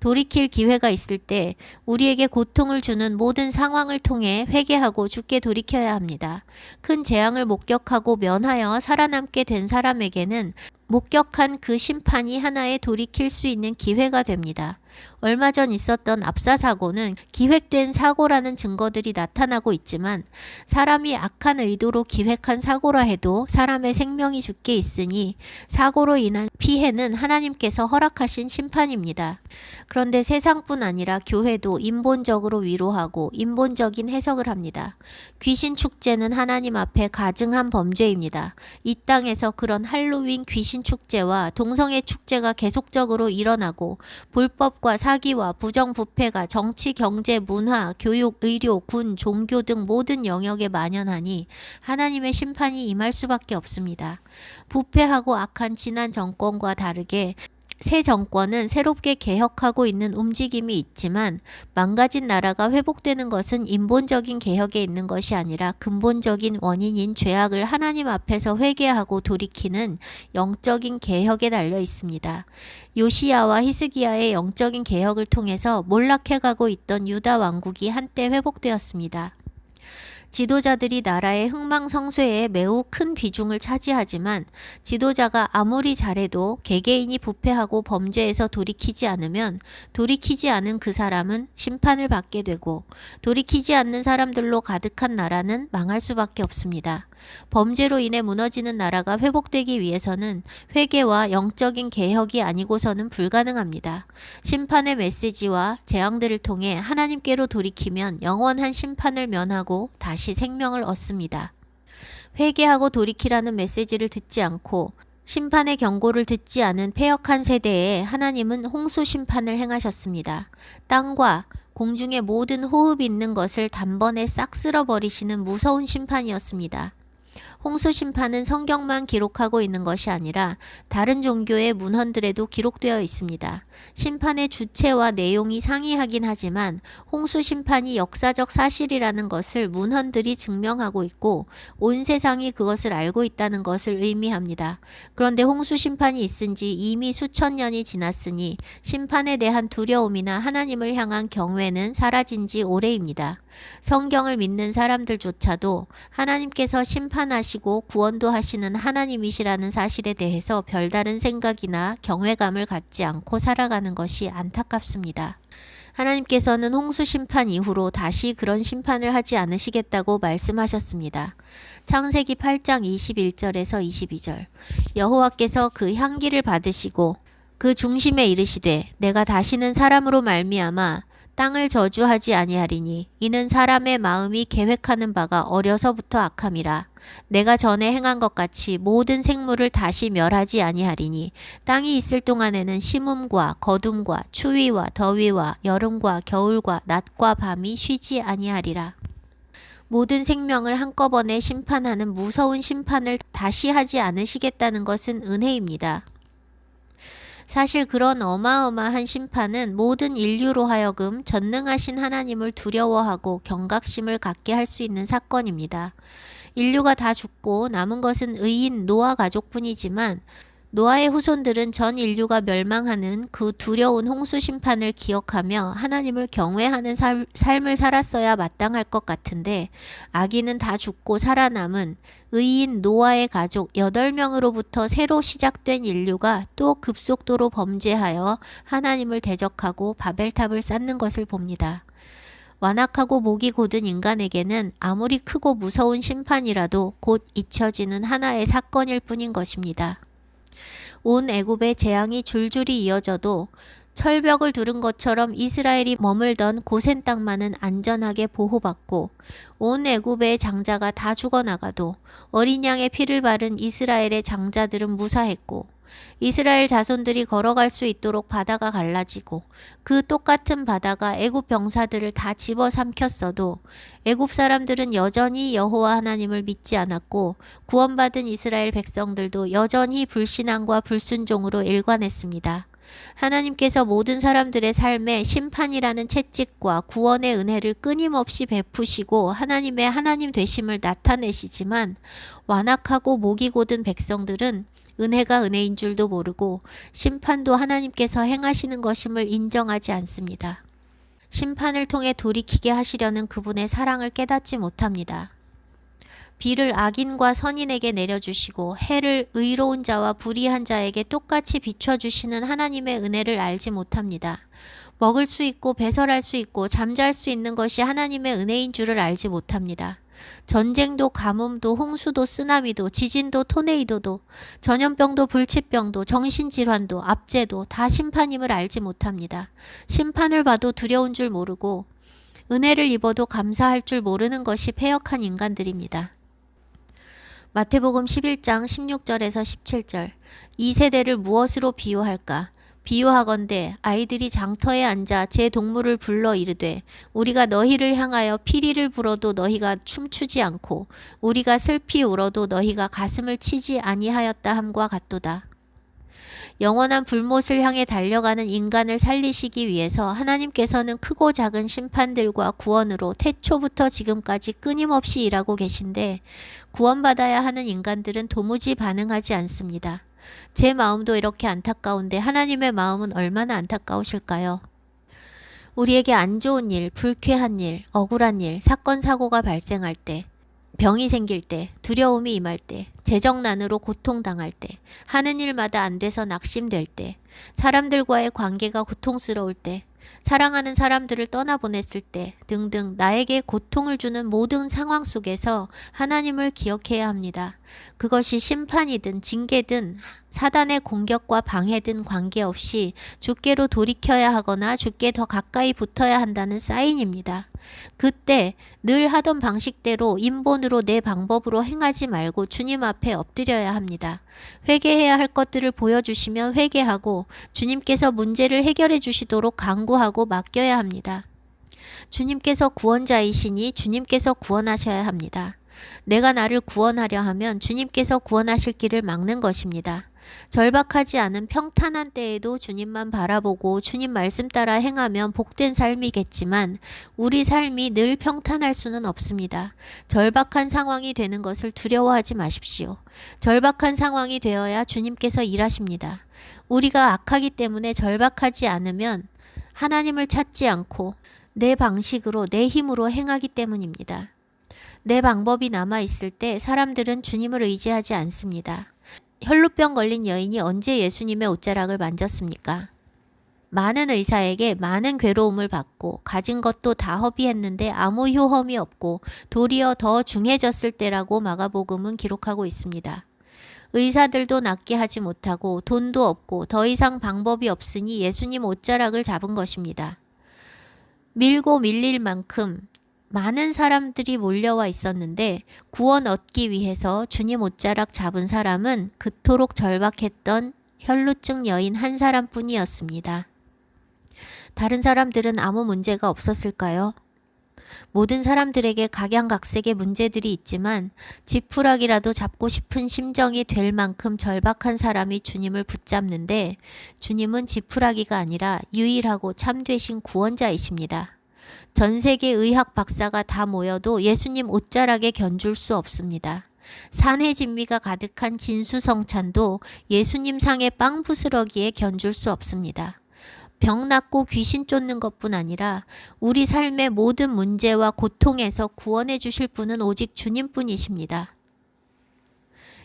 돌이킬 기회가 있을 때 우리에게 고통을 주는 모든 상황을 통해 회개하고 주께 돌이켜야 합니다. 큰 재앙을 목격하고 면하여 살아남게 된 사람에게는 목격한 그 심판이 하나의 돌이킬 수 있는 기회가 됩니다. 얼마 전 있었던 압사 사고는 기획된 사고라는 증거들이 나타나고 있지만 사람이 악한 의도로 기획한 사고라 해도 사람의 생명이 죽게 있으니 사고로 인한 피해는 하나님께서 허락하신 심판입니다. 그런데 세상뿐 아니라 교회도 인본적으로 위로하고 인본적인 해석을 합니다. 귀신 축제는 하나님 앞에 가증한 범죄입니다. 이 땅에서 그런 할로윈 귀신 축제와 동성애 축제가 계속적으로 일어나고 불법과 사기와 부정부패가 정치, 경제, 문화, 교육, 의료, 군, 종교 등 모든 영역에 만연하니 하나님의 심판이 임할 수밖에 없습니다. 부패하고 악한 지난 정권과 다르게 새 정권은 새롭게 개혁하고 있는 움직임이 있지만 망가진 나라가 회복되는 것은 인본적인 개혁에 있는 것이 아니라 근본적인 원인인 죄악을 하나님 앞에서 회개하고 돌이키는 영적인 개혁에 달려 있습니다. 요시야와 히스기야의 영적인 개혁을 통해서 몰락해가고 있던 유다 왕국이 한때 회복되었습니다. 지도자들이 나라의 흥망성쇠에 매우 큰 비중을 차지하지만 지도자가 아무리 잘해도 개개인이 부패하고 범죄에서 돌이키지 않으면 돌이키지 않은 그 사람은 심판을 받게 되고 돌이키지 않는 사람들로 가득한 나라는 망할 수밖에 없습니다. 범죄로 인해 무너지는 나라가 회복되기 위해서는 회개와 영적인 개혁이 아니고서는 불가능합니다. 심판의 메시지와 재앙들을 통해 하나님께로 돌이키면 영원한 심판을 면하고 다시 생명을 얻습니다. 회개하고 돌이키라는 메시지를 듣지 않고 심판의 경고를 듣지 않은 패역한 세대에 하나님은 홍수 심판을 행하셨습니다. 땅과 공중의 모든 호흡 있는 것을 단번에 싹 쓸어버리시는 무서운 심판이었습니다. 홍수 심판은 성경만 기록하고 있는 것이 아니라 다른 종교의 문헌들에도 기록되어 있습니다. 심판의 주체와 내용이 상이하긴 하지만 홍수 심판이 역사적 사실이라는 것을 문헌들이 증명하고 있고 온 세상이 그것을 알고 있다는 것을 의미합니다. 그런데 홍수 심판이 있은 지 이미 수천 년이 지났으니 심판에 대한 두려움이나 하나님을 향한 경외는 사라진 지 오래입니다. 성경을 믿는 사람들조차도 하나님께서 심판하시고 구원도 하시는 하나님이시라는 사실에 대해서 별다른 생각이나 경외감을 갖지 않고 살아가는 것이 안타깝습니다. 하나님께서는 홍수 심판 이후로 다시 그런 심판을 하지 않으시겠다고 말씀하셨습니다. 창세기 8장 21절에서 22절 여호와께서 그 향기를 받으시고 그 중심에 이르시되 내가 다시는 사람으로 말미암아 땅을 저주하지 아니하리니 이는 사람의 마음이 계획하는 바가 어려서부터 악함이라. 내가 전에 행한 것 같이 모든 생물을 다시 멸하지 아니하리니 땅이 있을 동안에는 심음과 거둠과 추위와 더위와 여름과 겨울과 낮과 밤이 쉬지 아니하리라. 모든 생명을 한꺼번에 심판하는 무서운 심판을 다시 하지 않으시겠다는 것은 은혜입니다. 사실 그런 어마어마한 심판은 모든 인류로 하여금 전능하신 하나님을 두려워하고 경각심을 갖게 할 수 있는 사건입니다. 인류가 다 죽고 남은 것은 의인 노아 가족뿐이지만 노아의 후손들은 전 인류가 멸망하는 그 두려운 홍수 심판을 기억하며 하나님을 경외하는 삶을 살았어야 마땅할 것 같은데, 아기는 다 죽고 살아남은 의인 노아의 가족 8명으로부터 새로 시작된 인류가 또 급속도로 범죄하여 하나님을 대적하고 바벨탑을 쌓는 것을 봅니다. 완악하고 목이 곧은 인간에게는 아무리 크고 무서운 심판이라도 곧 잊혀지는 하나의 사건일 뿐인 것입니다. 온 애굽의 재앙이 줄줄이 이어져도 철벽을 두른 것처럼 이스라엘이 머물던 고센 땅만은 안전하게 보호받고, 온 애굽의 장자가 다 죽어나가도 어린 양의 피를 바른 이스라엘의 장자들은 무사했고, 이스라엘 자손들이 걸어갈 수 있도록 바다가 갈라지고 그 똑같은 바다가 애굽 병사들을 다 집어삼켰어도 애굽 사람들은 여전히 여호와 하나님을 믿지 않았고, 구원받은 이스라엘 백성들도 여전히 불신앙과 불순종으로 일관했습니다. 하나님께서 모든 사람들의 삶에 심판이라는 채찍과 구원의 은혜를 끊임없이 베푸시고 하나님의 하나님 되심을 나타내시지만, 완악하고 목이 곧은 백성들은 은혜가 은혜인 줄도 모르고 심판도 하나님께서 행하시는 것임을 인정하지 않습니다. 심판을 통해 돌이키게 하시려는 그분의 사랑을 깨닫지 못합니다. 비를 악인과 선인에게 내려주시고 해를 의로운 자와 불의한 자에게 똑같이 비춰주시는 하나님의 은혜를 알지 못합니다. 먹을 수 있고 배설할 수 있고 잠잘 수 있는 것이 하나님의 은혜인 줄을 알지 못합니다. 전쟁도 가뭄도 홍수도 쓰나미도 지진도 토네이도도 전염병도 불치병도 정신질환도 압제도 다 심판임을 알지 못합니다. 심판을 봐도 두려운 줄 모르고 은혜를 입어도 감사할 줄 모르는 것이 패역한 인간들입니다. 마태복음 11장 16절에서 17절. 이 세대를 무엇으로 비유할까? 비유하건대 아이들이 장터에 앉아 제 동물을 불러 이르되, 우리가 너희를 향하여 피리를 불어도 너희가 춤추지 않고 우리가 슬피 울어도 너희가 가슴을 치지 아니하였다 함과 같도다. 영원한 불못을 향해 달려가는 인간을 살리시기 위해서 하나님께서는 크고 작은 심판들과 구원으로 태초부터 지금까지 끊임없이 일하고 계신데, 구원받아야 하는 인간들은 도무지 반응하지 않습니다. 제 마음도 이렇게 안타까운데 하나님의 마음은 얼마나 안타까우실까요? 우리에게 안 좋은 일, 불쾌한 일, 억울한 일, 사건, 사고가 발생할 때, 병이 생길 때, 두려움이 임할 때, 재정난으로 고통당할 때, 하는 일마다 안 돼서 낙심될 때, 사람들과의 관계가 고통스러울 때, 사랑하는 사람들을 떠나보냈을 때 등등 나에게 고통을 주는 모든 상황 속에서 하나님을 기억해야 합니다. 그것이 심판이든 징계든 사단의 공격과 방해든 관계없이 주께로 돌이켜야 하거나 주께 더 가까이 붙어야 한다는 사인입니다. 그때 늘 하던 방식대로 인본으로 내 방법으로 행하지 말고 주님 앞에 엎드려야 합니다. 회개해야 할 것들을 보여주시면 회개하고 주님께서 문제를 해결해 주시도록 간구하고 맡겨야 합니다. 주님께서 구원자이시니 주님께서 구원하셔야 합니다. 내가 나를 구원하려 하면 주님께서 구원하실 길을 막는 것입니다. 절박하지 않은 평탄한 때에도 주님만 바라보고 주님 말씀 따라 행하면 복된 삶이겠지만 우리 삶이 늘 평탄할 수는 없습니다. 절박한 상황이 되는 것을 두려워하지 마십시오. 절박한 상황이 되어야 주님께서 일하십니다. 우리가 악하기 때문에 절박하지 않으면 하나님을 찾지 않고 내 방식으로 내 힘으로 행하기 때문입니다. 내 방법이 남아있을 때 사람들은 주님을 의지하지 않습니다. 혈루병 걸린 여인이 언제 예수님의 옷자락을 만졌습니까? 많은 의사에게 많은 괴로움을 받고 가진 것도 다 허비했는데 아무 효험이 없고 도리어 더 중해졌을 때라고 마가복음은 기록하고 있습니다. 의사들도 낫게 하지 못하고 돈도 없고 더 이상 방법이 없으니 예수님 옷자락을 잡은 것입니다. 밀고 밀릴 만큼 많은 사람들이 몰려와 있었는데 구원 얻기 위해서 주님 옷자락 잡은 사람은 그토록 절박했던 혈루증 여인 한 사람뿐이었습니다. 다른 사람들은 아무 문제가 없었을까요? 모든 사람들에게 각양각색의 문제들이 있지만 지푸라기라도 잡고 싶은 심정이 될 만큼 절박한 사람이 주님을 붙잡는데, 주님은 지푸라기가 아니라 유일하고 참되신 구원자이십니다. 전 세계 의학 박사가 다 모여도 예수님 옷자락에 견줄 수 없습니다. 산의 진미가 가득한 진수성찬도 예수님 상의 빵 부스러기에 견줄 수 없습니다. 병 낫고 귀신 쫓는 것뿐 아니라 우리 삶의 모든 문제와 고통에서 구원해 주실 분은 오직 주님뿐이십니다.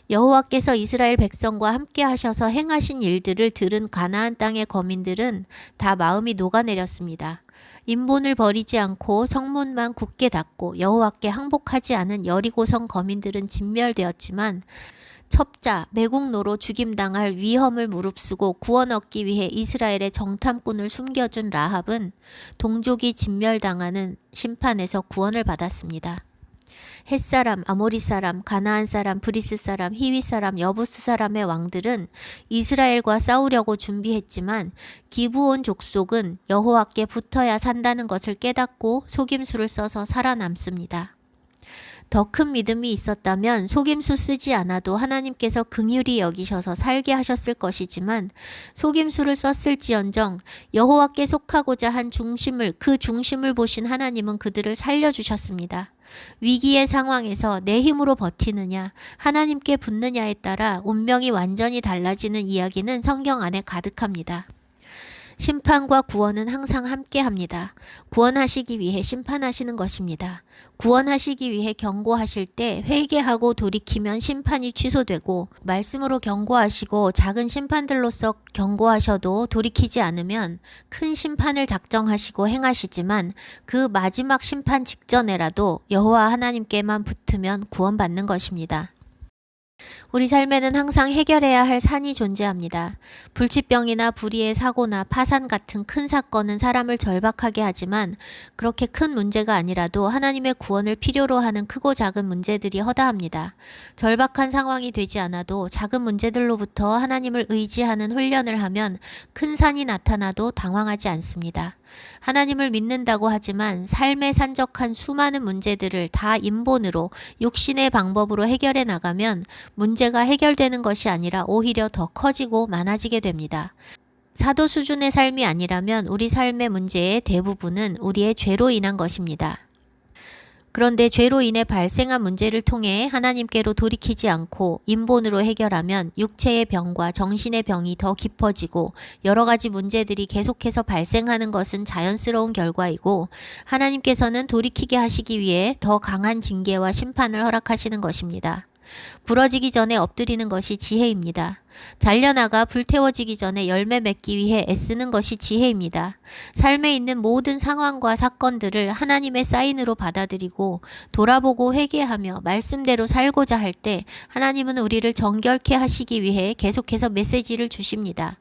여호와께서 이스라엘 백성과 함께 하셔서 행하신 일들을 들은 가나안 땅의 거민들은 다 마음이 녹아내렸습니다. 인본을 버리지 않고 성문만 굳게 닫고 여호와께 항복하지 않은 여리고성 거민들은 진멸되었지만 첩자, 매국노로 죽임당할 위험을 무릅쓰고 구원 얻기 위해 이스라엘의 정탐꾼을 숨겨준 라합은 동족이 진멸당하는 심판에서 구원을 받았습니다. 헷사람, 아모리 사람, 가나안 사람, 브리스 사람, 히위 사람, 여부스 사람의 왕들은 이스라엘과 싸우려고 준비했지만 기브온 족속은 여호와께 붙어야 산다는 것을 깨닫고 속임수를 써서 살아남습니다. 더 큰 믿음이 있었다면 속임수 쓰지 않아도 하나님께서 긍휼히 여기셔서 살게 하셨을 것이지만 속임수를 썼을지언정 여호와께 속하고자 한 그 중심을 보신 하나님은 그들을 살려주셨습니다. 위기의 상황에서 내 힘으로 버티느냐, 하나님께 붙느냐에 따라 운명이 완전히 달라지는 이야기는 성경 안에 가득합니다. 심판과 구원은 항상 함께합니다. 구원하시기 위해 심판하시는 것입니다. 구원하시기 위해 경고하실 때 회개하고 돌이키면 심판이 취소되고 말씀으로 경고하시고 작은 심판들로서 경고하셔도 돌이키지 않으면 큰 심판을 작정하시고 행하시지만 그 마지막 심판 직전에라도 여호와 하나님께만 붙으면 구원받는 것입니다. 우리 삶에는 항상 해결해야 할 산이 존재합니다. 불치병이나 불의의 사고나 파산 같은 큰 사건은 사람을 절박하게 하지만 그렇게 큰 문제가 아니라도 하나님의 구원을 필요로 하는 크고 작은 문제들이 허다합니다. 절박한 상황이 되지 않아도 작은 문제들로부터 하나님을 의지하는 훈련을 하면 큰 산이 나타나도 당황하지 않습니다. 하나님을 믿는다고 하지만 삶에 산적한 수많은 문제들을 다 인본으로 육신의 방법으로 해결해 나가면 문제가 해결되는 것이 아니라 오히려 더 커지고 많아지게 됩니다. 사도 수준의 삶이 아니라면 우리 삶의 문제의 대부분은 우리의 죄로 인한 것입니다. 그런데 죄로 인해 발생한 문제를 통해 하나님께로 돌이키지 않고 인본으로 해결하면 육체의 병과 정신의 병이 더 깊어지고 여러 가지 문제들이 계속해서 발생하는 것은 자연스러운 결과이고 하나님께서는 돌이키게 하시기 위해 더 강한 징계와 심판을 허락하시는 것입니다. 부러지기 전에 엎드리는 것이 지혜입니다. 잘려나가 불태워지기 전에 열매 맺기 위해 애쓰는 것이 지혜입니다. 삶에 있는 모든 상황과 사건들을 하나님의 사인으로 받아들이고 돌아보고 회개하며 말씀대로 살고자 할 때 하나님은 우리를 정결케 하시기 위해 계속해서 메시지를 주십니다.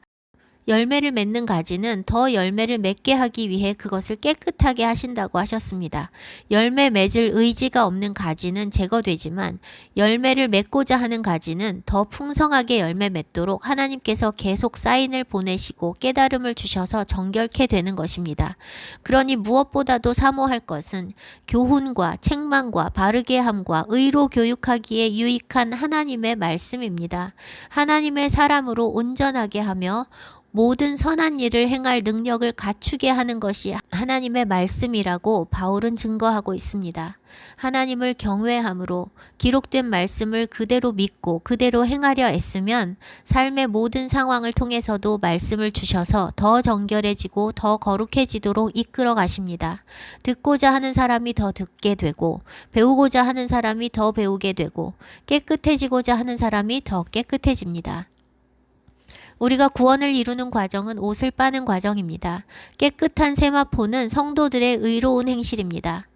열매를 맺는 가지는 더 열매를 맺게 하기 위해 그것을 깨끗하게 하신다고 하셨습니다. 열매 맺을 의지가 없는 가지는 제거되지만 열매를 맺고자 하는 가지는 더 풍성하게 열매 맺도록 하나님께서 계속 사인을 보내시고 깨달음을 주셔서 정결케 되는 것입니다. 그러니 무엇보다도 사모할 것은 교훈과 책망과 바르게 함과 의로 교육하기에 유익한 하나님의 말씀입니다. 하나님의 사람으로 온전하게 하며 모든 선한 일을 행할 능력을 갖추게 하는 것이 하나님의 말씀이라고 바울은 증거하고 있습니다. 하나님을 경외함으로 기록된 말씀을 그대로 믿고 그대로 행하려 애쓰면 삶의 모든 상황을 통해서도 말씀을 주셔서 더 정결해지고 더 거룩해지도록 이끌어 가십니다. 듣고자 하는 사람이 더 듣게 되고 배우고자 하는 사람이 더 배우게 되고 깨끗해지고자 하는 사람이 더 깨끗해집니다. 우리가 구원을 이루는 과정은 옷을 빠는 과정입니다. 깨끗한 세마포는 성도들의 의로운 행실입니다.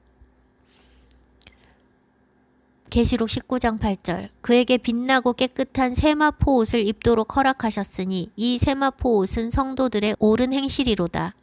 계시록 19장 8절 그에게 빛나고 깨끗한 세마포 옷을 입도록 허락하셨으니 이 세마포 옷은 성도들의 옳은 행실이로다.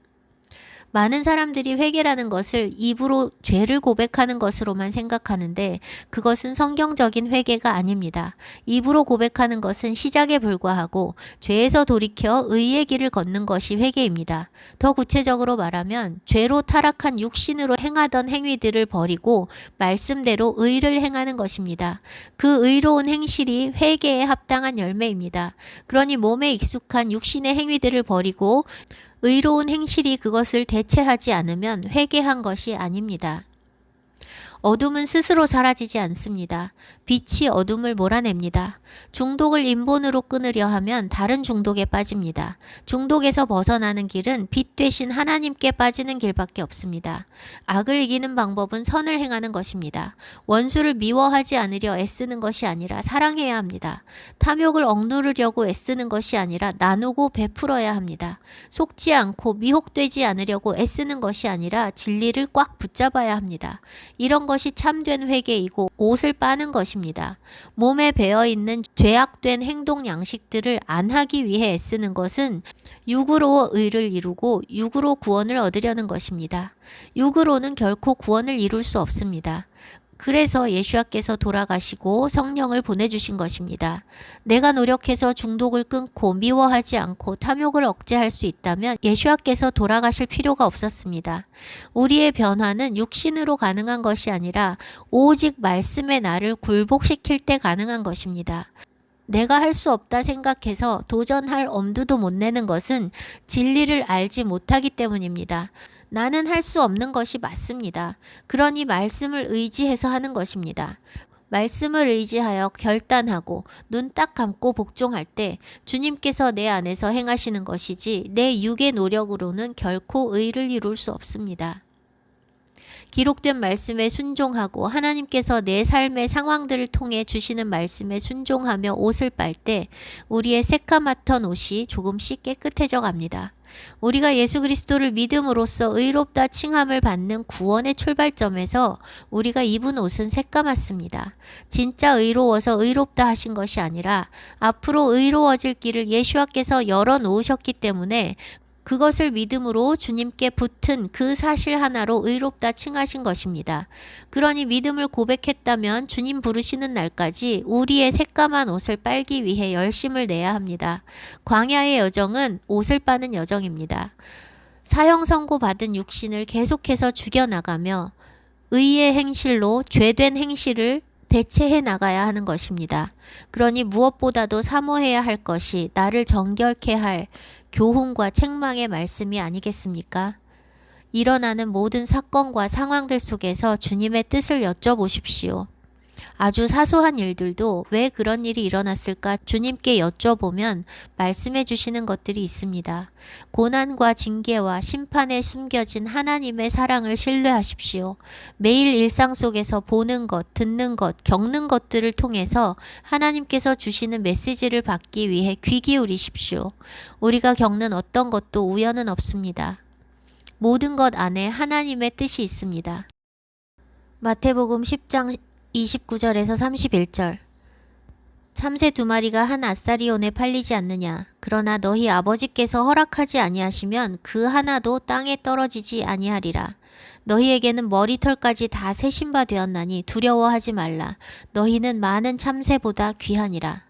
많은 사람들이 회개라는 것을 입으로 죄를 고백하는 것으로만 생각하는데 그것은 성경적인 회개가 아닙니다. 입으로 고백하는 것은 시작에 불과하고 죄에서 돌이켜 의의 길을 걷는 것이 회개입니다. 더 구체적으로 말하면 죄로 타락한 육신으로 행하던 행위들을 버리고 말씀대로 의를 행하는 것입니다. 그 의로운 행실이 회개에 합당한 열매입니다. 그러니 몸에 익숙한 육신의 행위들을 버리고 의로운 행실이 그것을 대체하지 않으면 회개한 것이 아닙니다. 어둠은 스스로 사라지지 않습니다. 빛이 어둠을 몰아냅니다. 중독을 인본으로 끊으려 하면 다른 중독에 빠집니다. 중독에서 벗어나는 길은 빛 대신 하나님께 빠지는 길밖에 없습니다. 악을 이기는 방법은 선을 행하는 것입니다. 원수를 미워하지 않으려 애쓰는 것이 아니라 사랑해야 합니다. 탐욕을 억누르려고 애쓰는 것이 아니라 나누고 베풀어야 합니다. 속지 않고 미혹되지 않으려고 애쓰는 것이 아니라 진리를 꽉 붙잡아야 합니다. 이런 것이 참된 회개이고 옷을 빠는 것입니다. 몸에 배어있는 죄악된 행동 양식들을 안 하기 위해 애쓰는 것은 육으로 의를 이루고 육으로 구원을 얻으려는 것입니다. 육으로는 결코 구원을 이룰 수 없습니다. 그래서 예수와께서 돌아가시고 성령을 보내주신 것입니다. 내가 노력해서 중독을 끊고 미워하지 않고 탐욕을 억제할 수 있다면 예수와께서 돌아가실 필요가 없었습니다. 우리의 변화는 육신으로 가능한 것이 아니라 오직 말씀의 나를 굴복시킬 때 가능한 것입니다. 내가 할 수 없다 생각해서 도전할 엄두도 못 내는 것은 진리를 알지 못하기 때문입니다. 나는 할 수 없는 것이 맞습니다. 그러니 말씀을 의지해서 하는 것입니다. 말씀을 의지하여 결단하고 눈 딱 감고 복종할 때 주님께서 내 안에서 행하시는 것이지 내 육의 노력으로는 결코 의를 이룰 수 없습니다. 기록된 말씀에 순종하고 하나님께서 내 삶의 상황들을 통해 주시는 말씀에 순종하며 옷을 빨 때 우리의 새까맣던 옷이 조금씩 깨끗해져 갑니다. 우리가 예수 그리스도를 믿음으로써 의롭다 칭함을 받는 구원의 출발점에서 우리가 입은 옷은 새까맣습니다. 진짜 의로워서 의롭다 하신 것이 아니라 앞으로 의로워질 길을 예수와께서 열어 놓으셨기 때문에 그것을 믿음으로 주님께 붙은 그 사실 하나로 의롭다 칭하신 것입니다. 그러니 믿음을 고백했다면 주님 부르시는 날까지 우리의 새까만 옷을 빨기 위해 열심을 내야 합니다. 광야의 여정은 옷을 빠는 여정입니다. 사형 선고 받은 육신을 계속해서 죽여나가며 의의 행실로 죄된 행실을 대체해 나가야 하는 것입니다. 그러니 무엇보다도 사모해야 할 것이 나를 정결케 할 교훈과 책망의 말씀이 아니겠습니까? 일어나는 모든 사건과 상황들 속에서 주님의 뜻을 여쭤보십시오. 아주 사소한 일들도 왜 그런 일이 일어났을까 주님께 여쭤보면 말씀해 주시는 것들이 있습니다. 고난과 징계와 심판에 숨겨진 하나님의 사랑을 신뢰하십시오. 매일 일상 속에서 보는 것, 듣는 것, 겪는 것들을 통해서 하나님께서 주시는 메시지를 받기 위해 귀 기울이십시오. 우리가 겪는 어떤 것도 우연은 없습니다. 모든 것 안에 하나님의 뜻이 있습니다. 마태복음 10장 29절에서 31절. 참새 2마리가 한 아사리온에 팔리지 않느냐. 그러나 너희 아버지께서 허락하지 아니하시면 그 하나도 땅에 떨어지지 아니하리라. 너희에게는 머리털까지 다 세신 바 되었나니 두려워하지 말라. 너희는 많은 참새보다 귀하니라.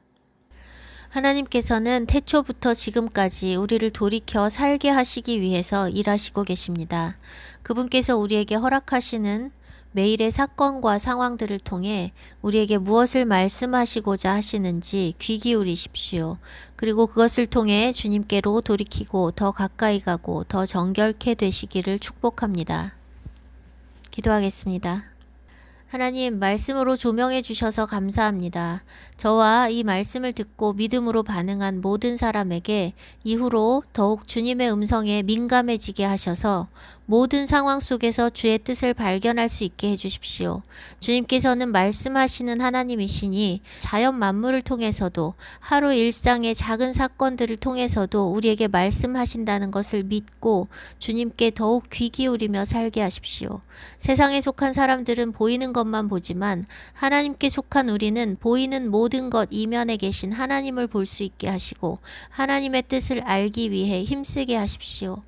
하나님께서는 태초부터 지금까지 우리를 돌이켜 살게 하시기 위해서 일하시고 계십니다. 그분께서 우리에게 허락하시는 매일의 사건과 상황들을 통해 우리에게 무엇을 말씀하시고자 하시는지 귀 기울이십시오. 그리고 그것을 통해 주님께로 돌이키고 더 가까이 가고 더 정결케 되시기를 축복합니다. 기도하겠습니다. 하나님, 말씀으로 조명해 주셔서 감사합니다. 저와 이 말씀을 듣고 믿음으로 반응한 모든 사람에게 이후로 더욱 주님의 음성에 민감해지게 하셔서 모든 상황 속에서 주의 뜻을 발견할 수 있게 해주십시오. 주님께서는 말씀하시는 하나님이시니 자연 만물을 통해서도 하루 일상의 작은 사건들을 통해서도 우리에게 말씀하신다는 것을 믿고 주님께 더욱 귀 기울이며 살게 하십시오. 세상에 속한 사람들은 보이는 것만 보지만 하나님께 속한 우리는 보이는 모든 것 이면에 계신 하나님을 볼 수 있게 하시고 하나님의 뜻을 알기 위해 힘쓰게 하십시오.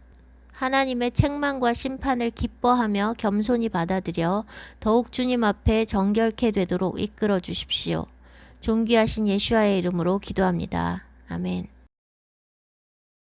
하나님의 책망과 심판을 기뻐하며 겸손히 받아들여 더욱 주님 앞에 정결케 되도록 이끌어 주십시오. 존귀하신 예수와의 이름으로 기도합니다. 아멘.